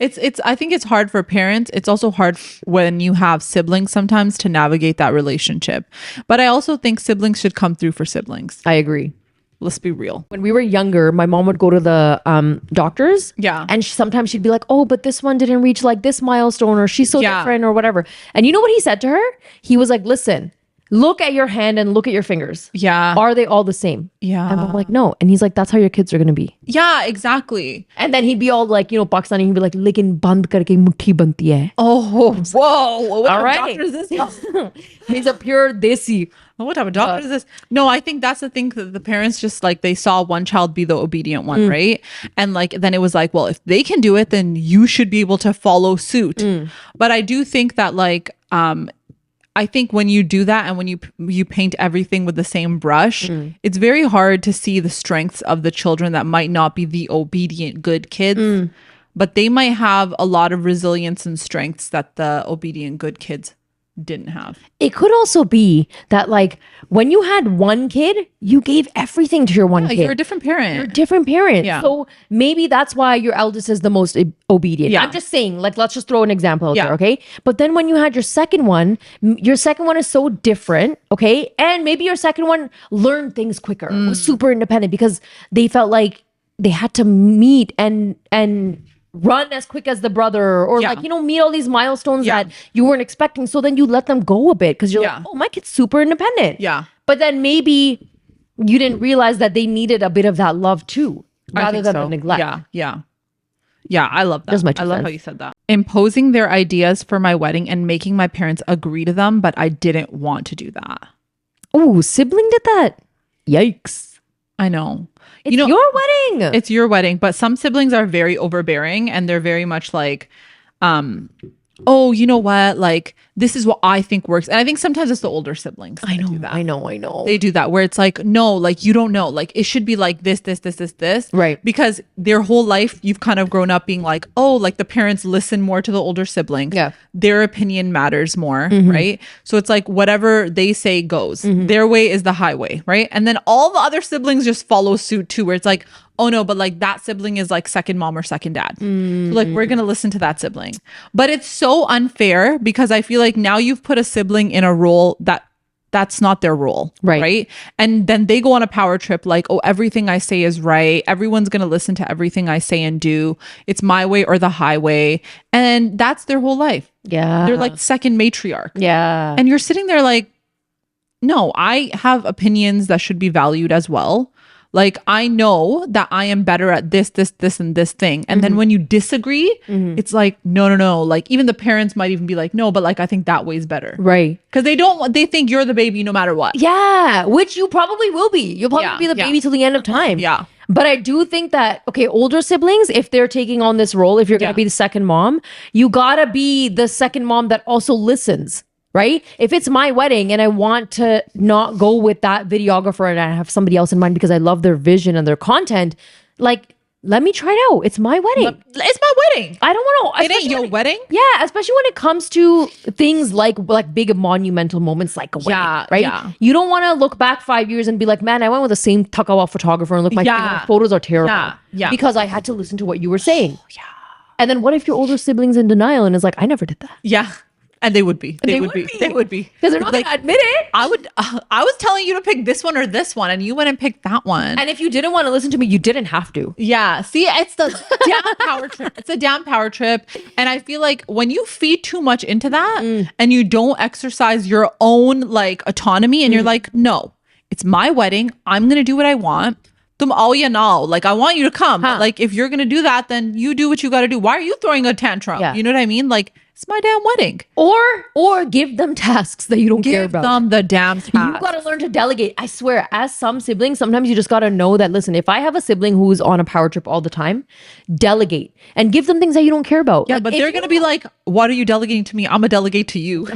Speaker 2: I think it's hard for parents. It's also hard when you have siblings sometimes to navigate that relationship. But I also think siblings should come through for siblings.
Speaker 1: I agree.
Speaker 2: Let's be real.
Speaker 1: When we were younger, my mom would go to the doctors.
Speaker 2: Yeah.
Speaker 1: And sometimes she'd be like, oh, but this one didn't reach like this milestone or she's so different or whatever. And you know what he said to her? He was like, listen, look at your hand and look at your fingers.
Speaker 2: Yeah.
Speaker 1: Are they all the same?
Speaker 2: Yeah.
Speaker 1: And I'm like, no. And he's like, that's how your kids are going to be.
Speaker 2: Yeah, exactly.
Speaker 1: And then he'd be all like, Pakistani, he'd be like, lekin band karke muthi banti hai.
Speaker 2: Oh, whoa. What
Speaker 1: All
Speaker 2: type
Speaker 1: right.
Speaker 2: of doctor is this?
Speaker 1: He's a pure desi.
Speaker 2: What type of doctor is this? No, I think that's the thing that the parents just like, they saw one child be the obedient one, right? And like, then it was like, well, if they can do it, then you should be able to follow suit. But I do think that like, I think when you do that and when you paint everything with the same brush, it's very hard to see the strengths of the children that might not be the obedient good kids, but they might have a lot of resilience and strengths that the obedient good kids didn't have.
Speaker 1: It could also be that like when you had one kid, you gave everything to your one kid.
Speaker 2: You're a different parent.
Speaker 1: You're a different parent.
Speaker 2: Yeah.
Speaker 1: So maybe that's why your eldest is the most obedient.
Speaker 2: Yeah.
Speaker 1: I'm just saying, like, let's just throw an example out
Speaker 2: Yeah.
Speaker 1: there, okay? But then when you had your second one is so different, okay? And maybe your second one learned things quicker, was super independent because they felt like they had to meet and run as quick as the brother or
Speaker 2: Yeah.
Speaker 1: like, meet all these milestones
Speaker 2: Yeah.
Speaker 1: that you weren't expecting. So then you let them go a bit because you're
Speaker 2: Yeah.
Speaker 1: like, oh, my kid's super independent.
Speaker 2: Yeah.
Speaker 1: But then maybe you didn't realize that they needed a bit of that love too,
Speaker 2: I
Speaker 1: rather
Speaker 2: think
Speaker 1: than
Speaker 2: so.
Speaker 1: the neglect.
Speaker 2: Yeah, I love that.
Speaker 1: That's my
Speaker 2: I
Speaker 1: two
Speaker 2: love
Speaker 1: cents.
Speaker 2: how you said that. Imposing their ideas for my wedding and making my parents agree to them, but I didn't want to do that.
Speaker 1: Oh, sibling did that. Yikes.
Speaker 2: I know.
Speaker 1: It's your wedding.
Speaker 2: It's your wedding, but some siblings are very overbearing and they're very much like, oh, you know what? Like, this is what I think works. And I think sometimes it's the older siblings.
Speaker 1: I
Speaker 2: that do that.
Speaker 1: know.
Speaker 2: They do that where it's like, no, like you don't know. Like it should be like this.
Speaker 1: Right.
Speaker 2: Because their whole life you've kind of grown up being like, oh, like the parents listen more to the older siblings.
Speaker 1: Yeah.
Speaker 2: Their opinion matters more, right? So it's like whatever they say goes. Their way is the highway, right? And then all the other siblings just follow suit too, where it's like, oh no, but like that sibling is like second mom or second dad. So like we're gonna listen to that sibling. But it's so unfair because I feel like now you've put a sibling in a role that's not their role. Right. And then they go on a power trip like, oh, everything I say is right. Everyone's gonna listen to everything I say and do. It's my way or the highway. And that's their whole life.
Speaker 1: Yeah.
Speaker 2: They're like second matriarch.
Speaker 1: Yeah.
Speaker 2: And you're sitting there like, no, I have opinions that should be valued as well. Like, I know that I am better at this, and this thing. And then when you disagree, it's like, no. Like, even the parents might even be like, no, but like, I think that way's better.
Speaker 1: Right.
Speaker 2: Because they think you're the baby no matter what.
Speaker 1: Yeah. Which you probably will be. You'll probably
Speaker 2: Yeah,
Speaker 1: be the
Speaker 2: yeah.
Speaker 1: baby till the end of time.
Speaker 2: Yeah.
Speaker 1: But I do think that, okay, older siblings, if they're taking on this role, if you're going to
Speaker 2: Yeah.
Speaker 1: be the second mom, you got to be the second mom that also listens. Right? If it's my wedding and I want to not go with that videographer and I have somebody else in mind because I love their vision and their content, like, let me try it out. It's my wedding.
Speaker 2: It's my wedding.
Speaker 1: I don't want to.
Speaker 2: It ain't your wedding.
Speaker 1: Yeah, especially when it comes to things like big monumental moments like a wedding,
Speaker 2: Yeah,
Speaker 1: right?
Speaker 2: yeah.
Speaker 1: You don't want to look back 5 years and be like, man, I went with the same Takawa photographer and look, my photos are terrible.
Speaker 2: Yeah.
Speaker 1: Because I had to listen to what you were saying. Yeah. And then what if your older sibling's in denial and is like, I never did that?
Speaker 2: Yeah. And they would be. They would be.
Speaker 1: Because they're not going to admit it.
Speaker 2: I was telling you to pick this one or this one, and you went and picked that one.
Speaker 1: And if you didn't want to listen to me, you didn't have to.
Speaker 2: Yeah. See, it's the damn power trip. It's a damn power trip. And I feel like when you feed too much into that and you don't exercise your own like autonomy and you're like, no, it's my wedding. I'm going to do what I want. Tum ao ya nao. Like, I want you to come. But, like, if you're going to do that, then you do what you got to do. Why are you throwing a tantrum?
Speaker 1: Yeah.
Speaker 2: You know what I mean? Like, it's my damn wedding.
Speaker 1: Or give them tasks that you don't care
Speaker 2: Give
Speaker 1: about.
Speaker 2: them the damn task.
Speaker 1: You got to learn to delegate. I swear, as some siblings, sometimes you just got to know that, listen, if I have a sibling who's on a power trip all the time, delegate and give them things that you don't care about.
Speaker 2: Yeah,
Speaker 1: Like,
Speaker 2: but
Speaker 1: if
Speaker 2: they're
Speaker 1: you-
Speaker 2: going to be like, what are you delegating to me? I'm going to delegate to you.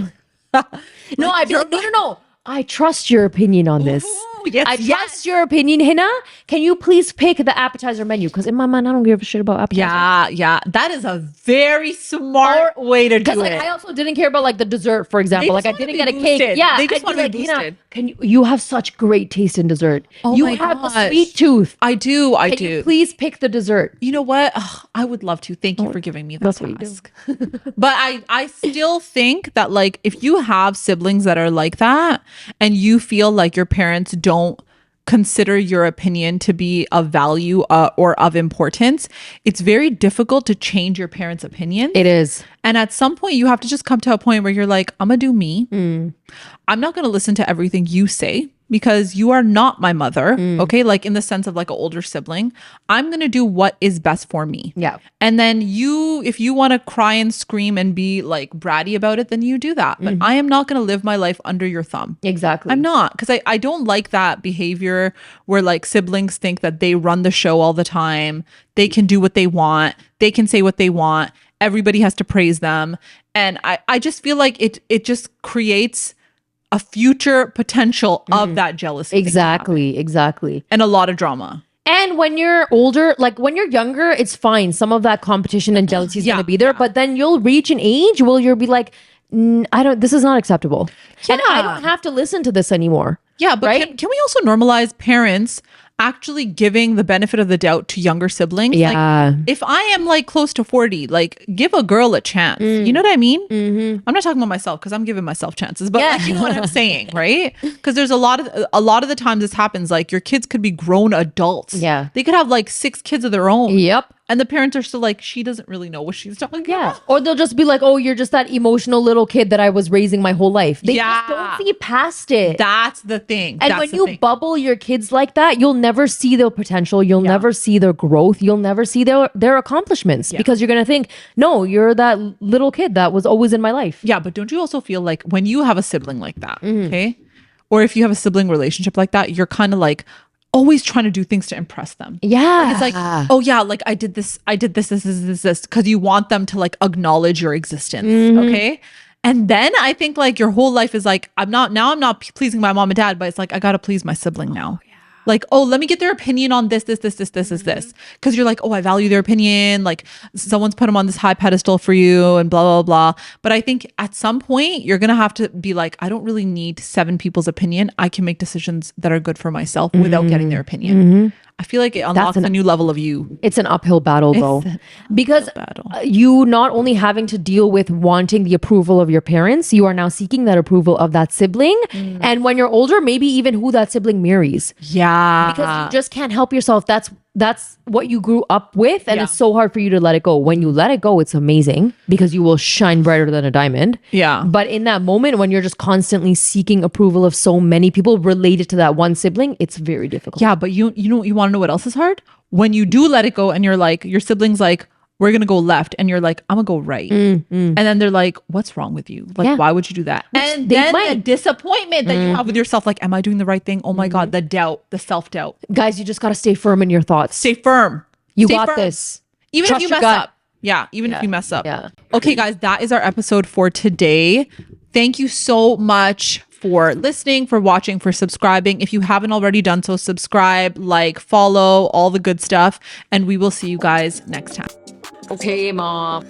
Speaker 1: No, I'd be like, no. I trust your opinion on this.
Speaker 2: yes,
Speaker 1: I trust your opinion, Hina. Can you please pick the appetizer menu? Because in my mind, I don't give a shit about appetizers.
Speaker 2: Yeah. That is a very smart way to do
Speaker 1: Because like
Speaker 2: it.
Speaker 1: I also didn't care about like the dessert, for example. Like
Speaker 2: just
Speaker 1: I
Speaker 2: wanna
Speaker 1: didn't
Speaker 2: be
Speaker 1: get a cake.
Speaker 2: boosted.
Speaker 1: Yeah,
Speaker 2: They just
Speaker 1: I'd be
Speaker 2: wanna be
Speaker 1: "Hina,
Speaker 2: boosted."
Speaker 1: can you have such great taste in dessert.
Speaker 2: Oh
Speaker 1: You
Speaker 2: my
Speaker 1: have a
Speaker 2: gosh.
Speaker 1: sweet tooth.
Speaker 2: I do.
Speaker 1: Can you please pick the dessert?
Speaker 2: You know what? Ugh, I would love to. Thank you for giving me that
Speaker 1: That's what you do.
Speaker 2: task. But I still think that like if you have siblings that are like that and you feel like your parents don't consider your opinion to be of value or of importance, it's very difficult to change your parents' opinion.
Speaker 1: It is.
Speaker 2: And at some point, you have to just come to a point where you're like, I'm going to do me. I'm not going to listen to everything you say because you are not my mother. Okay. Like in the sense of like an older sibling, I'm going to do what is best for me.
Speaker 1: Yeah.
Speaker 2: And then if you want to cry and scream and be like bratty about it, then you do that. But I am not going to live my life under your thumb.
Speaker 1: Exactly.
Speaker 2: I'm not, because I don't like that behavior where like siblings think that they run the show all the time. They can do what they want. They can say what they want. Everybody has to praise them. And I just feel like it just creates a future potential of that jealousy.
Speaker 1: Exactly.
Speaker 2: And a lot of drama.
Speaker 1: And when you're older, like when you're younger, it's fine. Some of that competition and jealousy is going to be there, but then you'll reach an age where you'll be like, this is not acceptable. And I don't have to listen to this anymore.
Speaker 2: Yeah, but
Speaker 1: right?
Speaker 2: can we also normalize parents actually giving the benefit of the doubt to younger siblings?
Speaker 1: Yeah.
Speaker 2: Like, if I am like close to 40, like give a girl a chance. You know what I mean? I'm not talking about myself because I'm giving myself chances, but like, you know what I'm saying, right? Because there's a lot of the times this happens. Like your kids could be grown adults.
Speaker 1: Yeah.
Speaker 2: They could have like 6 kids of their own.
Speaker 1: Yep.
Speaker 2: And the parents are still like, she doesn't really know what she's talking about.
Speaker 1: Or they'll just be like, oh, you're just that emotional little kid that I was raising my whole life. They just don't see past it.
Speaker 2: That's the thing.
Speaker 1: And when you bubble your kids like that, you'll never see their potential. You'll never see their growth. You'll never see their accomplishments because you're going to think, no, you're that little kid that was always in my life.
Speaker 2: Yeah, but don't you also feel like when you have a sibling like that, okay? Or if you have a sibling relationship like that, you're kind of like, always trying to do things to impress them.
Speaker 1: Yeah.
Speaker 2: Like, it's like, oh yeah, like I did this, this, because you want them to like acknowledge your existence. Okay. And then I think like your whole life is like, I'm not pleasing my mom and dad, but it's like, I got to please my sibling now. Like, oh, let me get their opinion on this. Because you're like, oh, I value their opinion. Like someone's put them on this high pedestal for you and blah, blah, blah. But I think at some point you're going to have to be like, I don't really need 7 people's opinion. I can make decisions that are good for myself without getting their opinion. I feel like it unlocks a new level of you.
Speaker 1: It's an uphill battle though, because you not only having to deal with wanting the approval of your parents, you are now seeking that approval of that sibling. And when you're older, maybe even who that sibling marries.
Speaker 2: Yeah.
Speaker 1: Because you just can't help yourself. That's what you grew up with, and it's so hard for you to let it go. When you let it go, it's amazing because you will shine brighter than a diamond.
Speaker 2: Yeah.
Speaker 1: But in that moment when you're just constantly seeking approval of so many people related to that one sibling, it's very difficult.
Speaker 2: Yeah, but you want to know what else is hard? When you do let it go and you're like, your sibling's like, we're going to go left. And you're like, I'm going to go right. And then they're like, what's wrong with you? Like, why would you do that? And then the disappointment that you have with yourself, like, am I doing the right thing? Oh my God, the doubt, the self-doubt.
Speaker 1: Guys, you just got to stay firm in your thoughts.
Speaker 2: Stay firm.
Speaker 1: You got this.
Speaker 2: Even if you mess up. Yeah, even if you mess up.
Speaker 1: Yeah.
Speaker 2: Okay, guys, that is our episode for today. Thank you so much for listening, for watching, for subscribing. If you haven't already done so, subscribe, like, follow, all the good stuff. And we will see you guys next time.
Speaker 1: Okay, Mom.